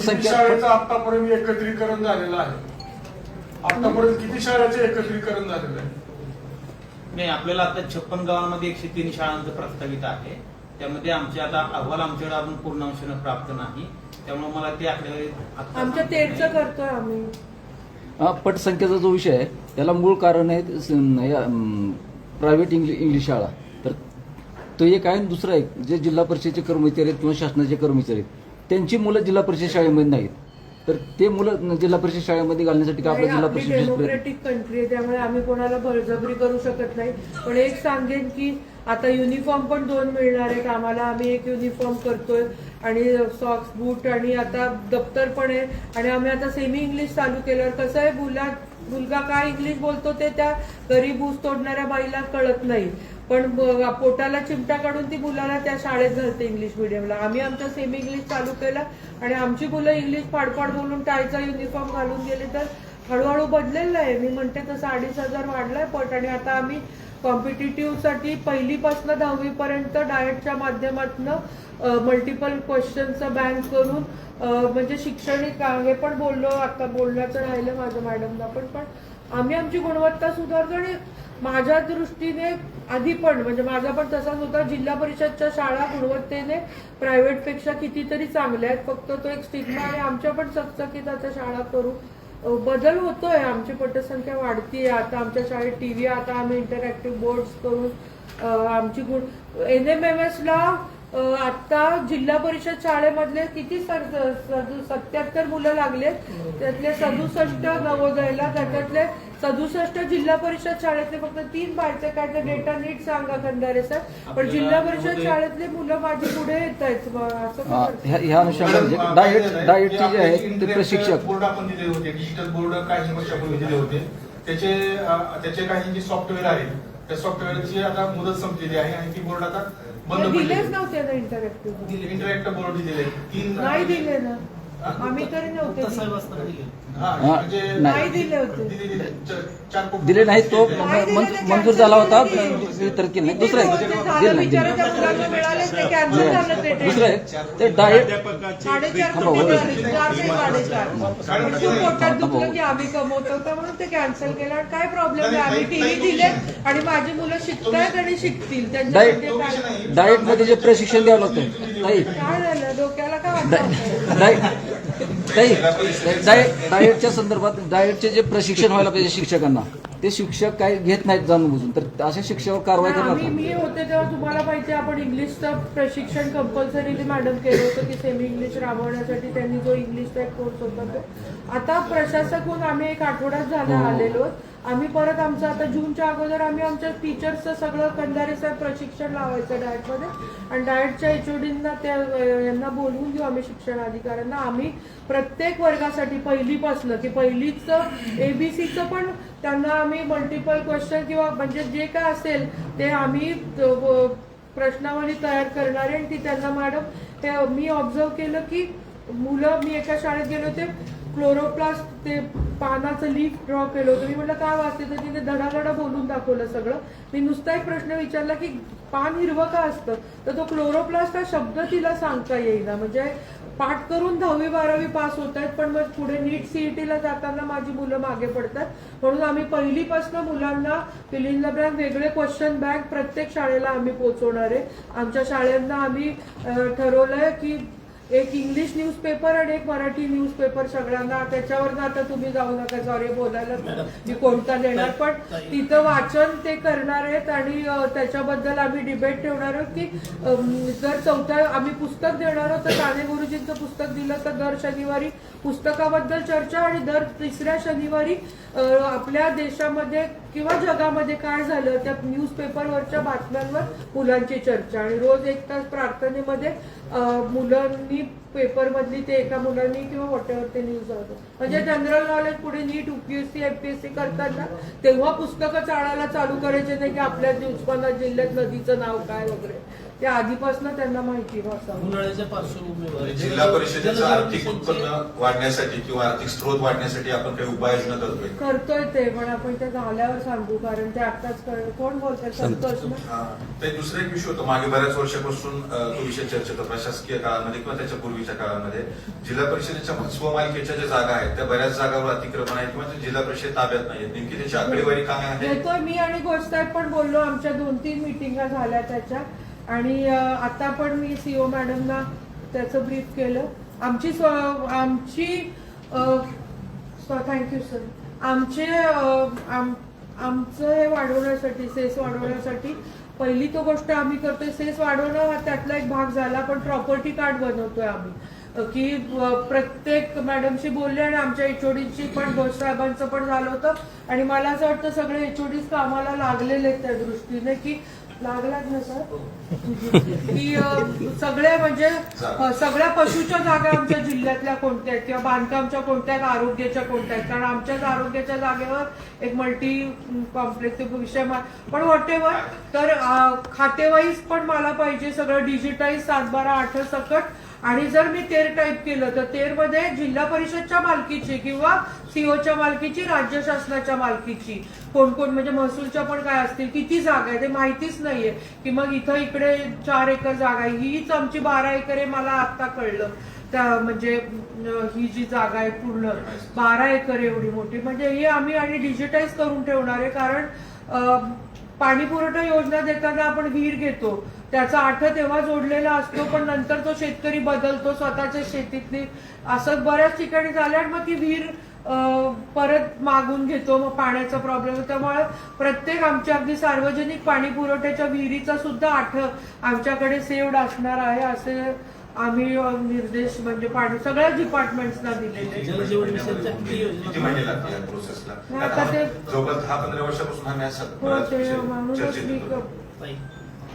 शाळेचं आतापर्यंत एकत्रीकरण झालेलं आहे? आतापर्यंत किती शाळेचे एकत्रीकरण झालेलं आहे? नाही, आपल्याला आता 56 गावांमध्ये 103 शाळांचं प्रस्तावित आहे. त्यामध्ये आमचे आता अहवाल आमच्याकडे अजून पूर्ण अंशाने प्राप्त नाही, त्यामुळे मला ते आकडेवारी आमच्या 13चं करतोय आम्ही. पटसंख्येचा जो विषय आहे त्याला मूळ कारण आहे प्रायव्हेट इंग्लिश शाळा. तर तो एक आहे. दुसरा एक जे जिल्हा परिषदेचे कर्मचारी आहेत किंवा शासनाचे कर्मचारी आहेत त्यांची मुलं जिल्हा परिषद शाळेमध्ये नाहीत, तर ते मुलं जिल्हा परिषद शाळेमध्ये घालण्यासाठी आपल्या जिल्हा परिषद डेमोक्रेटिक कंट्री आहे त्यामुळे आम्ही कोणाला बळजबरी करू शकत नाही. पण एक सांगेन की आता युनिफॉर्म पण 2 मिळणार आहेत आम्हाला. आम्ही एक युनिफॉर्म करतोय आणि सॉक्स बूट आणि आता दप्तर पण आहे आणि आम्ही आता सेमी इंग्लिश चालू केल्यावर कसं आहे मुलगा काय इंग्लिश बोलतो ते त्या गरीब ऊस तोडणाऱ्या बाईला कळत नाही, पण पोटाला चिमटा काढून ती मुलाला त्या शाळेत घालते इंग्लिश मिडियमला. आम्ही आमचा सेमी इंग्लिश चालू केला आणि आमची मुलं इंग्लिश फाडफाड बोलून टायचा युनिफॉर्म घालून गेले, तर हळूहळू बदलेलं आहे. मी म्हणते तसं 2,500 वाढलाय पट. आणि आता आम्ही कॉम्पिटिटिव्ह साठी 1ली पासून 10वी पर्यंत डाएटच्या माध्यमातून मल्टिपल क्वेश्चनचं बँक करून म्हणजे शैक्षणिक हे पण बोललो. आता बोलण्याचं राहिलं माझ्या मॅडमला पण आम्ही आमची गुणवत्ता सुधारतो. आणि माझ्या दृष्टीने आधी पण म्हणजे माझा पण तसाच होता. जिल्हा परिषदच्या शाळा गुणवत्तेने प्रायव्हेटपेक्षा कितीतरी चांगल्या आहेत. फक्त तो एक स्टिग्मा आहे. आमच्या पण चकचकीत आता शाळा करू बदल होतोय. आमची पटसंख्या वाढतीये. आता आमच्या शाळेत टीव्ही, आता आम्ही इंटरॅक्टिव्ह बोर्ड्स करून आमची NMMS ला आता जिल्हा परिषद शाळेमधले किती 77 मुलं लागलेत, त्यातले 67 नवोदयला, त्याच्यातले 67 जिल्हा परिषद शाळेतले फक्त 3 बाहेरचे. काय ते डेटा नीट सांगा खंदारे सर, पण जिल्हा परिषद शाळेतले मुलं माझी पुढे येत आहेत. ह्या अनुषंगाने डाएटचे जे आहेत ते प्रशिक्षक बोर्ड आपण दिले होते, डिजिटल बोर्ड काही वर्षापूर्वी दिले होते. त्याचे काही जे सॉफ्टवेअर आहेत त्या सॉफ्टवेअरची आता मुदत संपलेली आहे आणि ती बोर्ड आता बंद दिलेच नव्हते ना इंटरॅक्टिव्ह बोर्ड दिलेले 3 नाही दिले ना आम्ही तरी नव्हते नाही दिले होते दिले नाही. तो मंजूर झाला होता तर की नाही. दुसरं आहे दुसरं आहे ते डाएट की आम्ही कमवतो तर म्हणून ते कॅन्सल केलं. आणि काय प्रॉब्लेम आहे, आम्ही टीव्ही दिले आणि माझी मुलं शिकतायत आणि शिकतील. त्यांच्या डाएट मध्ये जे प्रशिक्षण द्यावं लागतं काय झालं डोक्याला काय डाएटच्या संदर्भात डाएटचे जे प्रशिक्षण व्हायला पाहिजे शिक्षकांना ते शिक्षक काय घेत नाहीत जाणून बुजून, तर अशा शिक्षकावर कारवाई करणार. मी होते तेव्हा तुम्हाला माहिती आपण इंग्लिशचं प्रशिक्षण कंपल्सरीली मॅडम केलं होतं की सेमी इंग्लिश राबवण्यासाठी त्यांनी जो इंग्लिशचा एक कोर्स होता तो. आता प्रशासक होऊन आम्ही 1 आठवड्यात झाला आलेलो. आम्ही परत आमचं आता जूनच्या अगोदर आम्ही आमच्या टीचर्सचं सगळं खंदारे साहेब प्रशिक्षण लावायचं डाएटमध्ये आणि डाएटच्या HODना यांना बोलवून घेऊ आम्ही शिक्षणाधिकाऱ्यांना. आम्ही प्रत्येक वर्गासाठी 1ली पासलं की 1लीचं ABCचं पण त्यांना आम्ही मल्टिपल क्वेश्चन किंवा म्हणजे जे काय असेल ते आम्ही प्रश्नावली तयार करणार आहे. आणि ती त्यांना मॅडम हे मी ऑब्झर्व केलं की मुलं, मी एका शाळेत गेले होते, क्लोरोप्लास्ट ते पानाचं लीफ ड्रॉ केलं होतं. मी म्हटलं काय वाचते, तर तिने धडाधडा बोलून दाखवलं सगळं. मी नुसता एक प्रश्न विचारला की पान हिरवं का असतं, तर तो क्लोरोप्लास्ट हा शब्द तिला सांगता येईना. म्हणजे पाठ करून 10वी 12वी पास होत आहेत, पण मग पुढे नीट सीईटीला जाताना माझी मुलं मागे पडतात. म्हणून आम्ही पहिलीपासून मुलांना फिल इन द ब्लँक वेगळे क्वेश्चन बँक प्रत्येक शाळेला आम्ही पोहोचवणार आहे. आमच्या शाळांना आम्ही ठरवलंय की एक इंग्लिश न्यूजपेपर आणि एक मराठी न्यूजपेपर सगळ्यांना, त्याच्यावर आता तुम्ही जाऊ नका, सॉरी बोलायला मी कोणता देणार, पण तिथं वाचन ते करणार आहेत आणि त्याच्याबद्दल आम्ही डिबेट ठेवणार आहोत की जर चौथ्या आम्ही पुस्तक देणार आहोत तर काणे गुरुजींचं पुस्तक दिलं तर दर शनिवारी पुस्तकाबद्दल चर्चा आणि दर तिसऱ्या शनिवारी आपल्या देशामध्ये किंवा जगामध्ये काय झालं त्या न्यूजपेपरवरच्या बातम्यांवर मुलांची चर्चा आणि रोज 1 तास प्रार्थनेमध्ये मुलांनी पेपरमधली ते एका मुलांनी किंवा व्हॉटेवर ते न्यूज होतं. म्हणजे जनरल नॉलेज पुढे नीट UPSC MPSC करताना तेव्हा पुस्तकं चाळायला चालू करायचे नाही की आपल्या उस्मानाबाद जिल्ह्यात नदीचं नाव काय वगैरे, ते आधीपासून त्यांना माहिती असावं. उन्हाळ्याच्या पार्श्वभूमीवर जिल्हा परिषदेचं आर्थिक उत्पन्न वाढण्यासाठी किंवा आर्थिक स्रोत वाढण्यासाठी आपण काही उपाययोजना करतोय ते, पण आपण ते झाल्यावर सांगू, कारण ते आताच कोण बोलतंय संतोष ना. ते दुसरा एक विषय होता मागे बऱ्याच वर्षापासून तो विषय चर्चेत होता. प्रशासकीय काळामध्ये किंवा त्याच्या पूर्वीच्या काळामध्ये जिल्हा परिषदेच्या स्वमालकीच्या ज्या जागा आहेत त्या बऱ्याच जागावर अतिक्रमण आहे किंवा जिल्हा परिषद ताब्यात नाही, नेमकी त्याची आकडेवारी काय आहे? येतोय मी आणि घोषसाहेब पण बोललो, आमच्या 2-3 मिटिंगा झाल्या त्याच्या, आणि आता पण मी CO मॅडमना त्याचं ब्रीफ केलं. आमची थँक्यू सर. आमचं हे वाढवण्यासाठी, सेस वाढवण्यासाठी पहिली तो गोष्ट आम्ही करतोय, सेस वाढवणं हा त्यातला एक भाग झाला, पण प्रॉपर्टी कार्ड बनवतोय आम्ही की प्रत्येक मॅडमशी बोलले आणि आमच्या HODची पण घोषसाहेबांचं पण झालं होतं आणि मला असं वाटतं सगळे HODs कामाला लागलेले आहेत त्या दृष्टीने की लागलाच ना सर की सगळ्या म्हणजे सगळ्या पशूच्या जागा आमच्या जिल्ह्यातल्या कोणत्या आहेत किंवा बांधकामच्या कोणत्या आहेत, आरोग्याच्या कोणत्या आहेत, कारण आमच्याच आरोग्याच्या जागेवर एक मल्टी कॉम्प्लेक्स विषय, पण व्हॉटेवर तर खातेवाईज पण मला पाहिजे सगळं डिजिटाईज 7/12/8 सकट. आणि जर मी तेर टाईप केलं तर तेरमध्ये जिल्हा परिषदच्या मालकीची किंवा COच्या मालकीची, राज्य शासनाच्या मालकीची, कोण कोण म्हणजे महसूलच्या पण काय असतील, किती जागा आहे ते माहितीच नाहीये की मग इथं इकडे 4 एकर जागा आहे, हीच आमची 12 एकर आहे मला आता कळलं. त्या म्हणजे ही जी जागा आहे पूर्ण 12 एकर एवढी मोठी, म्हणजे हे आम्ही आणि डिजिटाईज करून ठेवणार आहे. कारण पाणी पुरवठा योजना देताना आपण विहीर घेतो, त्याचा आठ तेव्हा जोडलेला असतो, पण नंतर तो शेतकरी बदलतो स्वतःच्या शेतीतली, असं बऱ्याच ठिकाणी झालं आणि मग ती विहीर परत मागून घेतो, मग पाण्याचा प्रॉब्लेम. त्यामुळे प्रत्येक आमच्या अगदी सार्वजनिक पाणी पुरवठ्याच्या विहिरीचा सुद्धा आठ आमच्याकडे सेव्ड असणार आहे, असे आम्ही निर्देश म्हणजे पाणी सगळ्या डिपार्टमेंट्सना दिलेले. किती महिने लागतील या प्रोसेसला? आता ते जवळपास 10-15 वर्षापासून आम्ही म्हणूनच मी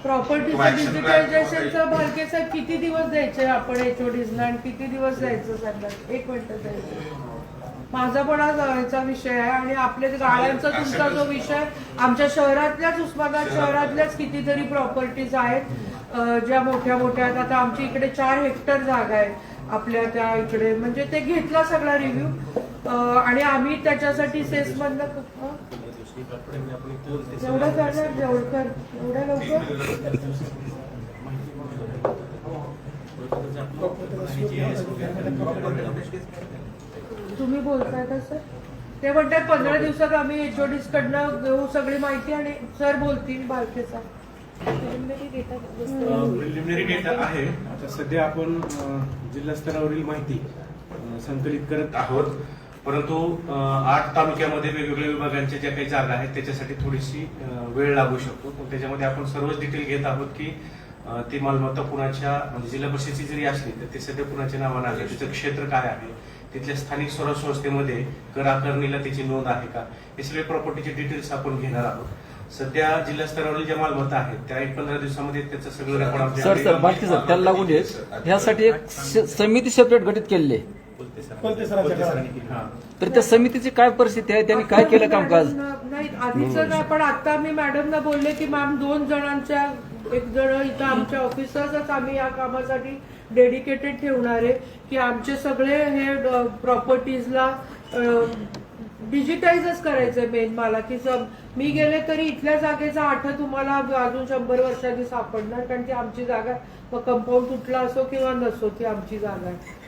प्रॉपर्टीचं डिजिटायझेशनचं भालके साहेब किती दिवस द्यायचे आपण HODsना आणि किती दिवस द्यायचं सांगतात? 1 मिनिट द्यायचं. माझा पण आज याचा विषय आहे आणि आपल्या गाड्यांचा तुमचा जो विषय, आमच्या शहरातल्याच उस्मानाबाद शहरातल्याच कितीतरी प्रॉपर्टीज आहेत ज्या मोठ्या मोठ्या आहेत. आता आमची इकडे 4 हेक्टर जागा आहे आपल्या त्या इकडे, म्हणजे ते घेतला सगळा रिव्ह्यू आणि आम्ही त्याच्यासाठी सेस मधनं जेवढं करणार जेवढं एवढ्या लवकर तुम्ही बोलताय का सर? ते म्हणतात 15 दिवसात आम्ही HODs कडनं घेऊ सगळी माहिती आणि सर बोलतील बालकेचा. प्रिलिमिनरी डेटा आहे. आता सध्या आपण जिल्हा स्तरावरील माहिती संकलित करत आहोत, परंतु 8 तालुक्यामध्ये वेगवेगळ्या विभागांच्या ज्या काही जागा आहेत त्याच्यासाठी थोडीशी वेळ लागू शकतो. पण त्याच्यामध्ये आपण सर्वच डिटेल घेत आहोत की ती मालमत्ता कुणाच्या म्हणजे जिल्हा परिषदेची जरी असली तर ते सध्या कुणाच्या नावानं आहे, त्याचं क्षेत्र काय आहे, तिथल्या स्थानिक स्वराज्य संस्थेमध्ये कर आकारणीला त्याची नोंद आहे का, हे सगळे प्रॉपर्टीचे डिटेल्स आपण घेणार आहोत. सध्या जिल्हा स्तरावरील ज्या मालमत्ता आहेत त्या 1-15 दिवसामध्ये त्याचं सगळं रेकॉर्ड सर बाकी सर त्याला लागून ह्यासाठी एक समिती सेपरेट गठीत केलेली आहे. तर त्या समितीची काय परिस्थिती आहे, त्यांनी काय केलं कामकाज? नाही आधीच नाही, पण आता मी मॅडमना बोलले की मॅम 2 जणांच्या, 1 जण इथं आमच्या ऑफिसर्सच आम्ही या कामासाठी डेडिकेटेड ठेवणार आहे की आमचे सगळे हे प्रॉपर्टीजला डिजिटाईजच करायचंय मेन मला, की मी गेले तरी इथल्या जागेचा आठ तुम्हाला अजून 100 वर्षांनी सापडणार, कारण ती आमची जागा आहे. मग कंपाऊंड तुटला असो किंवा नसो, ती आमची जागा आहे.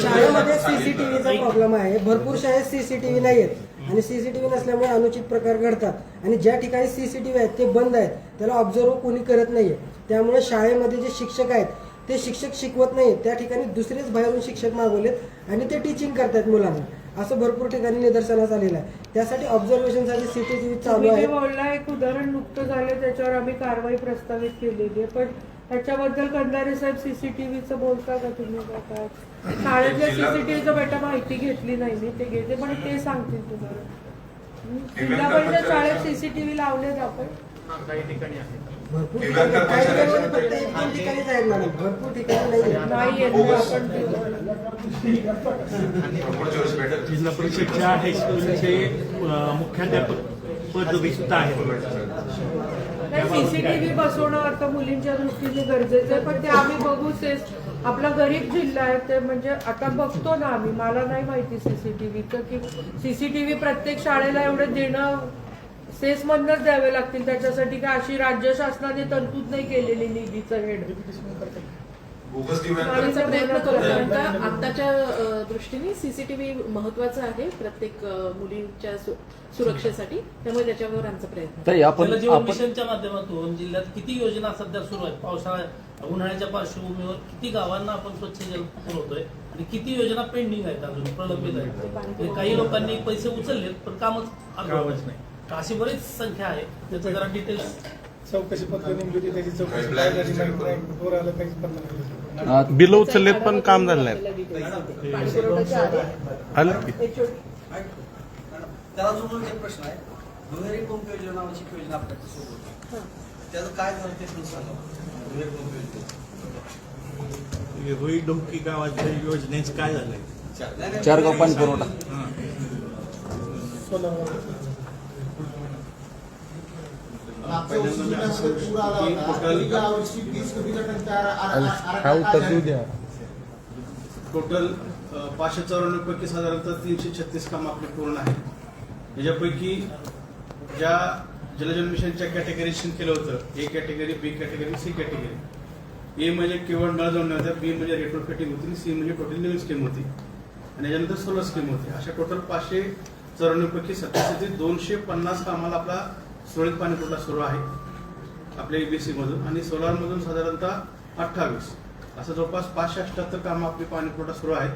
शाळेमध्ये सीसीटीव्हीचा प्रॉब्लेम आहे. भरपूर शाळेत सीसीटीव्ही नाही आहेत आणि सीसीटीव्ही नसल्यामुळे अनुचित प्रकार घडतात आणि ज्या ठिकाणी सीसीटीव्ही आहेत ते बंद आहेत, त्याला ऑब्झर्व कोणी करत नाहीये. त्यामुळे शाळेमध्ये जे शिक्षक आहेत ते शिक्षक शिकवत नाहीत, त्या ठिकाणी दुसरेच बाहेरून शिक्षक मागवलेत आणि ते टीचिंग करतात मुलांना. असं भरपूर ठिकाणी निदर्शनास आलेलं आहे. त्यासाठी ऑब्झर्वेशनसाठी सीसीटीव्ही चालू आहे. बोलला एक उदाहरण नुकतं झालं, त्याच्यावर आम्ही कारवाई प्रस्तावित केलेली आहे. पण त्याच्याबद्दल कंधारे साहेब सीसीटीव्हीचं बोलता का तुम्ही? काय शाळेतल्या सीसीटीव्हीचं बेटा माहिती घेतली नाही मी, ते घेते पण ते सांगतील तुम्हाला. जिल्हा परिषद शाळेत सीसीटीव्ही लावलेत आपण काही ठिकाणी आहे. भरपूर ठिकाणी फक्त 1-2 ठिकाणीच आहेत मॅडम, भरपूर ठिकाणी नाही येत आपण. जिल्हा परिषदच्या हायस्कूलचे मुख्याध्यापक पद रिक्त आहे. सीसीटीव्ही बसवणं आता मुलींच्या दृष्टीने गरजेचं आहे, पण ते आम्ही बघू. आपला गरीब जिल्हा आहे, ते म्हणजे आता बघतो ना आम्ही. मला नाही माहिती सीसीटीव्हीचं, की सीसीटीव्ही प्रत्येक शाळेला एवढं देणं सेसमधनच द्यावे लागतील. त्याच्यासाठी काय अशी राज्य शासनाने तरतूद नाही केलेली निधीचं हेड. शाळेचा प्रयत्न करू, कारण आताच्या दृष्टीने सीसीटीव्ही महत्वाचा आहे प्रत्येक मुलींच्या सुरक्षेसाठी, त्यामुळे त्याच्यावर आमचा प्रयत्न. जलजीवन मिशनच्या माध्यमातून जिल्ह्यात किती योजना सध्या सुरू आहेत? पावसाळ्या उन्हाळ्याच्या पार्श्वभूमीवर किती गावांना आपण स्वच्छ जल पुरवतोय आणि किती योजना पेंडिंग आहेत, अजून प्रलंबित आहेत? काही लोकांनी पैसे उचललेत पण कामच नाही. अशी बरीच संख्या आहे. त्याचं जरा डिटेल्स चौकशी पत्र नेमली होती, त्याची बिल उचललेत पण काम झालं नाही. त्याला जोडून एक प्रश्न आहे. दुहेरी पंप योजना नावाची योजना आपल्याकडे सोबत, त्याचं काय झालं ते पण सांगा. दुहेरी पंप योजना, रुई डोंकी गावाच्या योजनेचं काय झालंय? चारगाव पाणी पुरवठा. टोटल 594 पैकी साधारणतः 336 काम आपले पूर्ण आहे. याच्यापैकी ज्या जलजीवन मिशनच्या कॅटेगरीशन केलं होतं, ए कॅटेगरी, बी कॅटेगरी, सी कॅटेगरी. ए म्हणजे केवळ नळ जोडण्या होत्या, बी म्हणजे रेट्रोफिटिंग होती, सी म्हणजे टोटल नवीन स्कीम होती आणि याच्यानंतर सोलर स्कीम होती. अशा टोटल 594 पैकी 250 कामाला आपला सुरळीत पाणी पुरवठा सुरू आहे आपल्या एबीसी मधून आणि सोलार मधून साधारणतः 28, असं जवळपास 578 कामं आपली पाणी पुरवठा सुरू आहेत.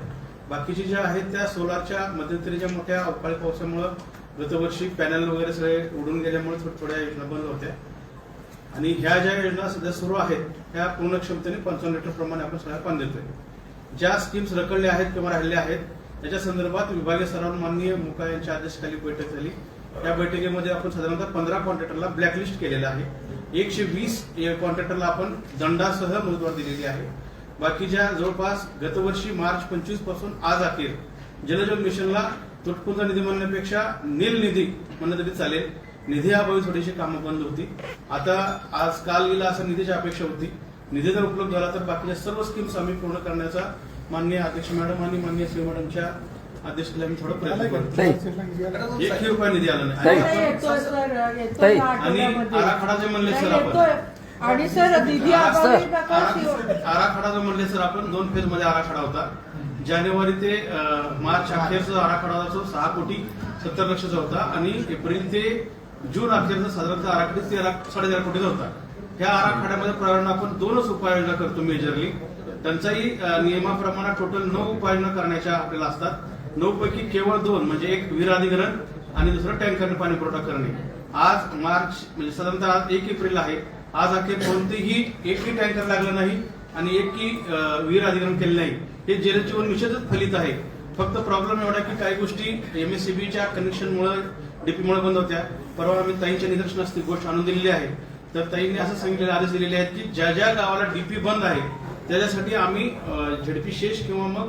बाकीचे ज्या आहेत त्या सोलारच्या मध्यंतरीच्या मोठ्या अवकाळी पावसामुळे गतवर्षी पॅनल वगैरे सगळे उडून गेल्यामुळे थोड्या योजना बंद होत्या आणि ह्या ज्या योजना सध्या सुरू आहेत त्या पूर्ण क्षमतेने 55 लिटर प्रमाणे आपण सगळ्या पाणी देतोय. ज्या स्कीम्स रखडल्या आहेत किंवा राहिल्या आहेत त्याच्या संदर्भात विभागीय स्तरावर माननीय मुका यांच्या आदेशाखाली बैठक झाली. या बैठकीमध्ये आपण साधारणतः 15 कॉन्ट्रॅक्टरला ब्लॅकलिस्ट केलेलं आहे. 120 कॉन्ट्रॅक्टरला आपण दंडासह मुदतवाढ दिलेली आहे. बाकीच्या जवळपास गतवर्षी मार्च 25 पासून आज अखेर जलजीवन मिशनला तुटपुंजा निधी म्हणण्यापेक्षा नील निधी म्हणलं तरी चालेल, निधी अभावी थोडीशी कामं बंद होती. आता आज काल गेला असं निधीची अपेक्षा होती. निधी जर उपलब्ध झाला तर बाकीच्या सर्व स्कीम्स आम्ही पूर्ण करण्याचा माननीय अध्यक्ष मॅडम आणि माननीय सीओ मॅडमच्या आदेशाला आम्ही थोडा प्रयत्न करतो. 1 रुपया निधी आला नाही आणि आराखडा जे म्हणले सर आपण, आणि सर निधी आराखडा जो म्हणले सर आपण 2 फेज मध्ये आराखडा होता. जानेवारी ते मार्च अखेरचा आराखडा होता 6 कोटी 70 लक्षाचा होता आणि एप्रिल ते जून अखेरचा साधारणतः आराखडा 13.5 कोटीचा होता. ह्या आराखड्यामध्ये प्राधान्य आपण 2च उपाययोजना करतो मेजरली. टंचाई नियमाप्रमाणे टोटल 9 उपाययोजना करण्याच्या आपल्याला असतात. 9 पैकी केवळ 2 म्हणजे एक विहीर अधिग्रहण आणि दुसरं टँकरने पाणी पुरवठा करणे. आज मार्च म्हणजे साधारणतः आज 1 एप्रिल आहे. आज अखेर कोणतेही एकही टँकर लागलं नाही आणि एकही विहीर अधिग्रहण केले नाही. हे जलजीवन मिशनच फलित आहे. फक्त प्रॉब्लेम एवढा की काही गोष्टी एमएससीबीच्या कनेक्शनमुळे डीपीमुळे बंद होत्या. परवा आम्ही ताईंच्या निदर्शनास ती गोष्ट आणून दिलेली आहे. तर ताईंनी असं सांगितलेले आदेश दिलेले आहेत की ज्या ज्या गावाला डीपी बंद आहे त्याच्यासाठी आम्ही झेडपी शेष किंवा मग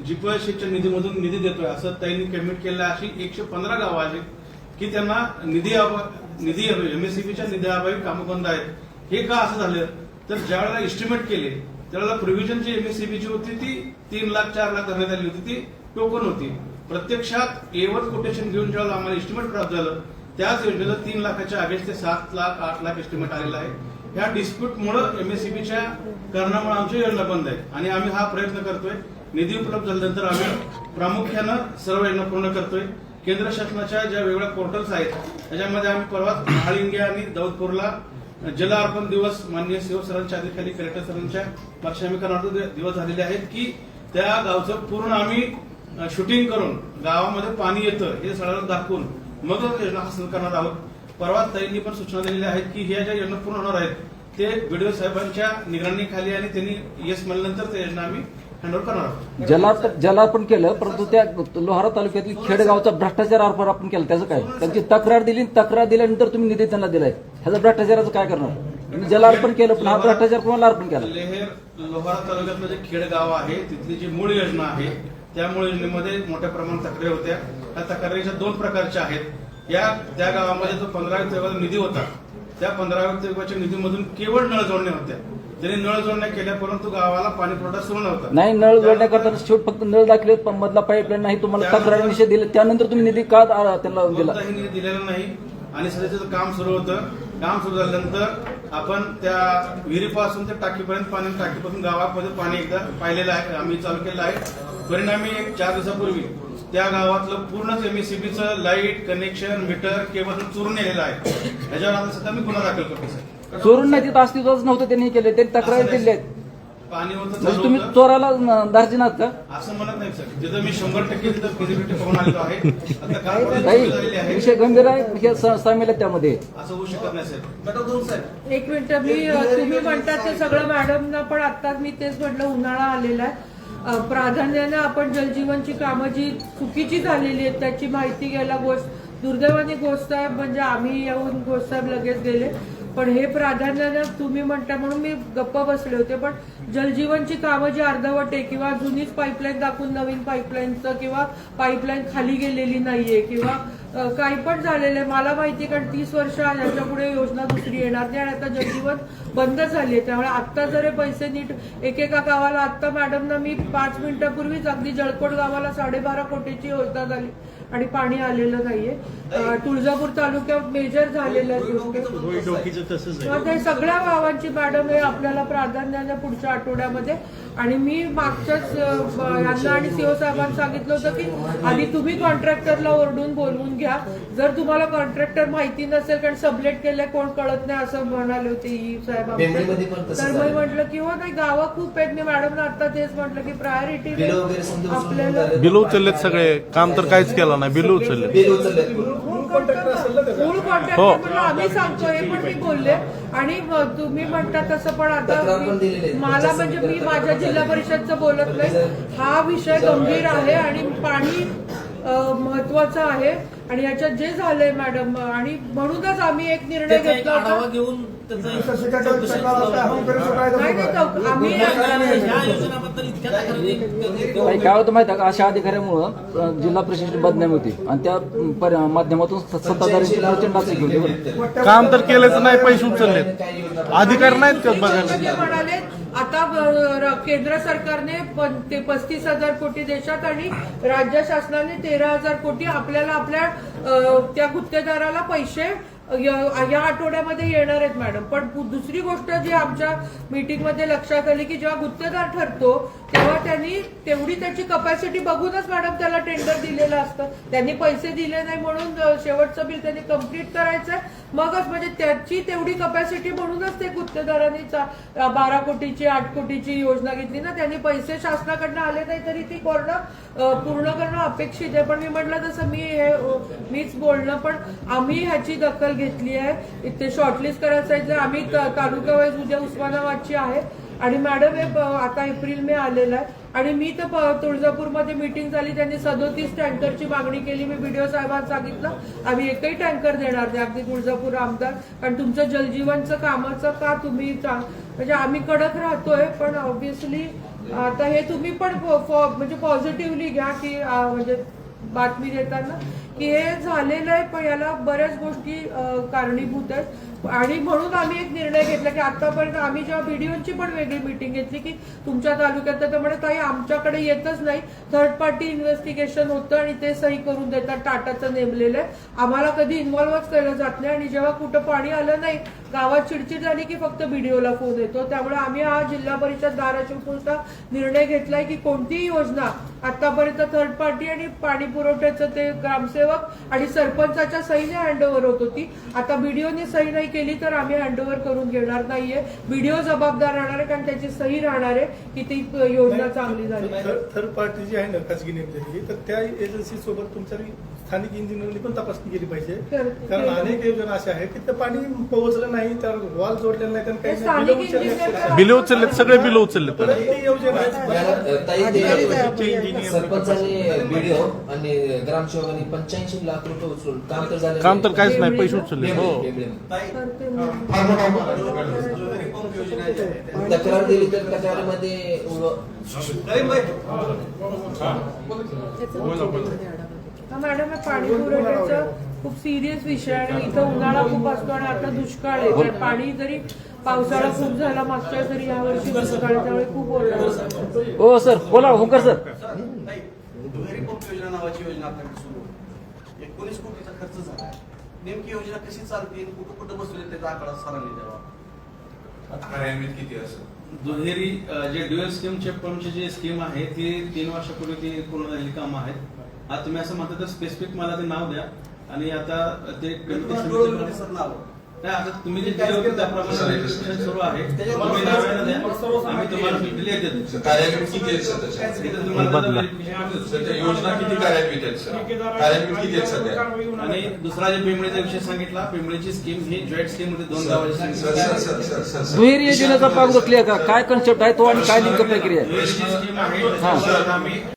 जीपीएसच्या निधीमधून निधी देतोय असं ताईंनी कमिट केलेलं. अशी 115 गावं आहेत की त्यांना निधी एमएससीबीच्या निधीअभावी कामं बंद आहेत. हे का असं झालं तर ज्या वेळेला एस्टिमेट केले त्यावेळेला प्रोव्हिजन जी एमएससीबीची होती ती 3 लाख 4 लाख करण्यात आली होती, ती टोकन होती. प्रत्यक्षात एवर कोटेशन घेऊन जेव्हा आम्हाला एस्टिमेट प्राप्त झालं त्याच योजनेचं 3 लाखाच्या अगेन्स्ट ते 7 लाख 8 लाख एस्टिमेट आलेला आहे। या डिस्प्यूटमुळे एमएससीबीच्या कारणामुळे आमची योजना बंद आहे आणि आम्ही हा प्रयत्न करतोय। निधी उपलब्ध झाल्यानंतर आम्ही प्रामुख्यानं सर्व योजना पूर्ण करतोय। केंद्र शासनाच्या ज्या वेगवेगळ्या पोर्टल्स आहेत त्याच्यामध्ये आम्ही परवा ऑल इंडिया आणि दाऊदपूरला जल अर्पण दिवस माननीय सीओ सरांच्या अधिकारी कलेक्टर सरांच्या मार्गदर्शनाखाली आम्ही करणार दिवस झालेले आहेत की त्या गावचं पूर्ण आम्ही शूटिंग करून गावामध्ये पाणी येतं हे सगळ्यांना दाखवून मग योजना हासिल करणार आहोत। परवा ताईंनी पण सूचना दिलेल्या आहेत की ह्या ज्या योजना पूर्ण होणार आहेत ते बीडीओ साहेबांच्या निगराणीखाली आणि त्यांनी यश म्हणल्यानंतर त्या योजना आम्ही हँडओव्हर करणार आहोत। जलार्पण केलं, परंतु त्या लोहारा तालुक्यातील खेडगावचा भ्रष्टाचार आरोप आपण केला, त्याचं काय? त्यांची तक्रार दिली, तक्रार दिल्यानंतर तुम्ही निधी त्यांना दिलाय, ह्याचा भ्रष्टाचाराचं काय करणार? तुम्ही जलार्पण केलं पण हा भ्रष्टाचार कोणाला अर्पण केला? लेहेर लोहारा तालुक्यातलं जे खेडगाव आहे तिथली जी मूळ योजना आहे त्या मूळ योजनेमध्ये मोठ्या प्रमाणात तक्रारी होत्या। त्या तक्रारीच्या 2 प्रकारच्या आहेत। त्या गावामध्ये जो 15 विभागाचा निधी होता त्या 15 विभागाच्या निधीमधून केवळ नळ जोडण्या होत्या। त्यांनी नळ जोडण्या केल्या परंतु गावाला पाणी पुरवठा सुरू नव्हता। नाही, नळ जोडण्या करताना शेवट फक्त नळ दाखले, पण मधला पाईपलाईन नाही, तुम्हाला तक्रार निषेध दिले, त्यानंतर तुम्ही निधी का त्यांना दिला? निधी दिलेला नाही आणि सध्याचं काम सुरू होतं। काम सुरू झाल्यानंतर आपण त्या विहिरीपासून ते टाकीपर्यंत पाणी, टाकीपासून गावामध्ये पाणी एकदा पाहिलेलं आहे, आम्ही चालू केलं आहे। परिणामी 4 दिवसापूर्वी त्या गावातलं पूर्णच एमएससीबीचं लाईट कनेक्शन मीटर केबल चोरून नेलेलं आहे। ह्याच्यावर आता सध्या मी गुन्हा दाखल करतो सर। चोरून नाही, तिथं अस्तित्वच नव्हतं, त्यांनी केले, त्यांनी तक्रार दिली आहेत। पाणी होतं, म्हणजे तुम्ही चोराला दार्जिन आहात का? असं म्हणत नाही सर, तिथं मी 100% तिथं फिजिबिलिटी पाहून आलेलो आहे। आता काय झालेली आहे विषय गंभीर आहे, हे सामील आहे त्यामध्ये, असं होऊ शकत नाही सर। एक मिनिट, मी तुम्ही म्हणतात ते सगळं मॅडमना पण आत्ताच मी तेच म्हटलं, उन्हाळा आलेला आहे, प्राधान्याने आपण जलजीवनची कामं जी चुकीची झालेली आहेत त्याची माहिती घ्यायला दुर्दैवाने गोष्टसाहेब म्हणजे आम्ही येऊन गोष्टसाहेब लगेच गेले, पण हे प्राधान्याने तुम्ही म्हणता म्हणून मी गप्प बसले होते। पण जलजीवनची कामं जी अर्धवट आहे किंवा जुनीच पाईपलाईन दाखवून नवीन पाईपलाईनचं किंवा पाईपलाईन खाली गेलेली नाहीये किंवा काही पण झालेलं आहे मला माहिती, कारण 30 वर्ष याच्या पुढे योजना दुसरी येणार नाही आणि आता जलजीवन बंद झाली आहे। त्यामुळे आत्ता जर पैसे नीट एकेका गावाला, आत्ता मॅडमना मी 5 मिनिटापूर्वीच अगदी जळकोट गावाला 12.5 कोटीची योजना झाली आणि पाणी आलेलं नाहीये। तुळजापूर तालुक्यात मेजर झालेलं आहे, सगळ्या गावांची मॅडम हे आपल्याला प्राधान्याने पुढच्या आठवड्यामध्ये। आणि मी मागच्याच यांना आणि सीओ साहेबांना सांगितलं होतं की आधी तुम्ही कॉन्ट्रॅक्टरला ओरडून बोलवून घ्या, जर तुम्हाला कॉन्ट्रॅक्टर माहिती नसेल कारण सबलेट केले कोण कळत नाही असं म्हणाले होते ई साहेब, तर मी म्हटलं की हो नाही गावं खूप आहेत। मी मॅडमना आता तेच म्हटलं की प्रायोरिटी आपल्याला बिल उचललेत सगळे, काम तर काहीच केलं नाही, बिल उचलले मूळ कॉन्ट्रॅक्टर म्हणून आम्ही सांगतो हे पण मी बोलले। आणि तुम्ही म्हणता तसं पण आता मला म्हणजे मी माझ्या जिल्हा परिषदचं बोलत नाही, हा विषय गंभीर आहे आणि पाणी महत्वाचं आहे आणि याच्यात जे झालंय मॅडम, आणि म्हणूनच आम्ही एक निर्णय घेतला होता घेऊन काय होतं माहिती आहे का, अशा अधिकाऱ्यामुळं जिल्हा परिषदेची बदनामी होती आणि त्या माध्यमातून सत्ताधाऱ्यांची प्रचंड असे घेऊन काम तर केलंच नाही, पैसे उचलले, अधिकार नाहीत का बघायला? म्हणाले आता केंद्र सरकारने 35,000 कोटी देशात आणि राज्य शासनाने 13,000 कोटी आपल्याला आपल्या त्या गुत्तेदाराला पैसे या आठवड्यामध्ये येणार आहेत मॅडम। पण दुसरी गोष्ट जी आमच्या मीटिंगमध्ये लक्षात आली की जेव्हा गुत्तेदार ठरतो तेव्हा त्यांनी तेवढी त्याची कपॅसिटी बघूनच मॅडम त्याला टेंडर दिलेलं असतं। त्यांनी पैसे दिले नाही म्हणून शेवटचं बिल त्यांनी कम्प्लीट करायचंय, मगच म्हणजे त्याची तेवढी कपॅसिटी म्हणूनच ते गुत्तेदारांनी 12 कोटीची 8 कोटीची योजना घेतली ना, त्यांनी पैसे शासनाकडनं आले नाही तरी ती पूर्ण करणं अपेक्षित आहे। पण मी म्हटलं तसं मीच बोलणं, पण आम्ही ह्याची दखल घेतली आहे। इथे शॉर्टलिस्ट करायचं आम्ही तालुका वाईज उद्या उस्मानाबादची आहे आणि मॅडम हे आता एप्रिल मे आलेला आहे आणि मी तर तुळजापूरमध्ये मीटिंग झाली, त्यांनी 37 टँकरची मागणी केली। मी बीडीओ साहेबांना सांगितलं आम्ही एकही टँकर देणार नाही, अगदी तुळजापूर आमदार, कारण तुमचं जलजीवनचं कामाचं का तुम्ही म्हणजे आम्ही कडक राहतोय, पण ऑब्व्हियसली आता हे तुम्ही पण म्हणजे पॉझिटिव्हली घ्या की म्हणजे बातमी देताना की हे झालेलं आहे, पण याला बऱ्याच गोष्टी कारणीभूत आहेत. आणि म्हणून आम्ही एक निर्णय घेतला की आतापर्यंत आम्ही जेव्हा बीडीओची पण वेगळी मिटिंग घेतली की तुमच्या तालुक्यात तर म्हणे ताई आमच्याकडे येतच नाही, थर्ड पार्टी इन्व्हेस्टिगेशन होतं आणि ते सही करून देतात, टाटाचं नेमलेलं आहे, आम्हाला कधी इन्व्हॉल्वच केलं जात नाही. आणि जेव्हा कुठं पाणी आलं नाही, गावात चिडचिड झाली की फक्त बीडीओला फोन येतो. त्यामुळे आम्ही हा जिल्हा परिषद धाराशिवचा निर्णय घेतलाय की कोणतीही योजना आतापर्यंत थर्ड पार्टी आणि पाणी पुरवठ्याचं ते ग्रामसेवक आणि सरपंचाच्या सहीने हँडओव्हर होत होती. आता बीडीओने सही नाही केली तर आम्ही हँडओव्हर करून घेणार नाहीये. बीडीओ जबाबदार राहणार आहे, कारण त्याची सही राहणार आहे की ती योजना चांगली झाली. थर्ड पार्टी जी आहे ना खासगी नेमलेली, तर त्या एजन्सी सोबत तुमच्या स्थानिक इंजिनियरनी पण तपासणी केली पाहिजे. कारण अनेक योजना अशा आहेत की ते पाणी पोहोचलं नाही, तर वॉल जोडलेलं नाही, त्यांना बिल उचलले, सगळे बिल उचलले. ती योजना सरपंचाने बीडीओ आणि ग्रामसेवकांनी 85 लाख रुपये उचलून काम तर काहीच नाही, पैसे उचलले. हो, तक्रार दिली तर तक्रारीमध्ये मॅडम पाणी पुरवठ्याचा खूप सिरियस विषय आणि इथं उन्हाळा खूप असतो आणि आता दुष्काळ आहे. तर पाणी जरी पावसाळा खूप झाला मागच्या तरी यावर्षी दुष्काळ, त्यामुळे खूप ओरडा. हो सर, बोला होंकर सर. दुहेरी पंप योजना नावाची योजना आपल्याकडे सुरू होती. 19 कोटीचा खर्च झाला. नेमकी योजना कशी चालते, कुठं कुठं बसवले त्याचा आकडा सरांनी द्यावा. कार्यान्वित किती असेल? दुहेरी जे ड्युएल स्कीमचे पंपची जी स्कीम आहे ती 3 वर्षापूर्वी ती पूर्ण झालेली कामं आहेत. आता तुम्ही असं म्हणता तर स्पेसिफिक मला ते नाव द्या आणि आता ते नाव नाही, आता तुम्ही जे दिले होते त्याप्रमाणे discussion सुरू आहे. तुम्ही नावाला द्या, आम्ही तुम्हाला डिटेल देतो. कार्यान्वित किती आहेत सध्या? सध्या योजना किती कार्यान्वित आहेत सर? कार्यान्वित किती आहेत सध्या? आणि दुसरा जे पिंपळीचा विषय सांगितला, पिंपळीची स्कीम ही जॉईंट स्कीम होती 2 गावाची. दुहेरी योजनेचा भाग क्लिअर का, काय कन्सेप्ट आहे तो आणि काय नेमकं प्रक्रिया आहे? स्कीम आहे.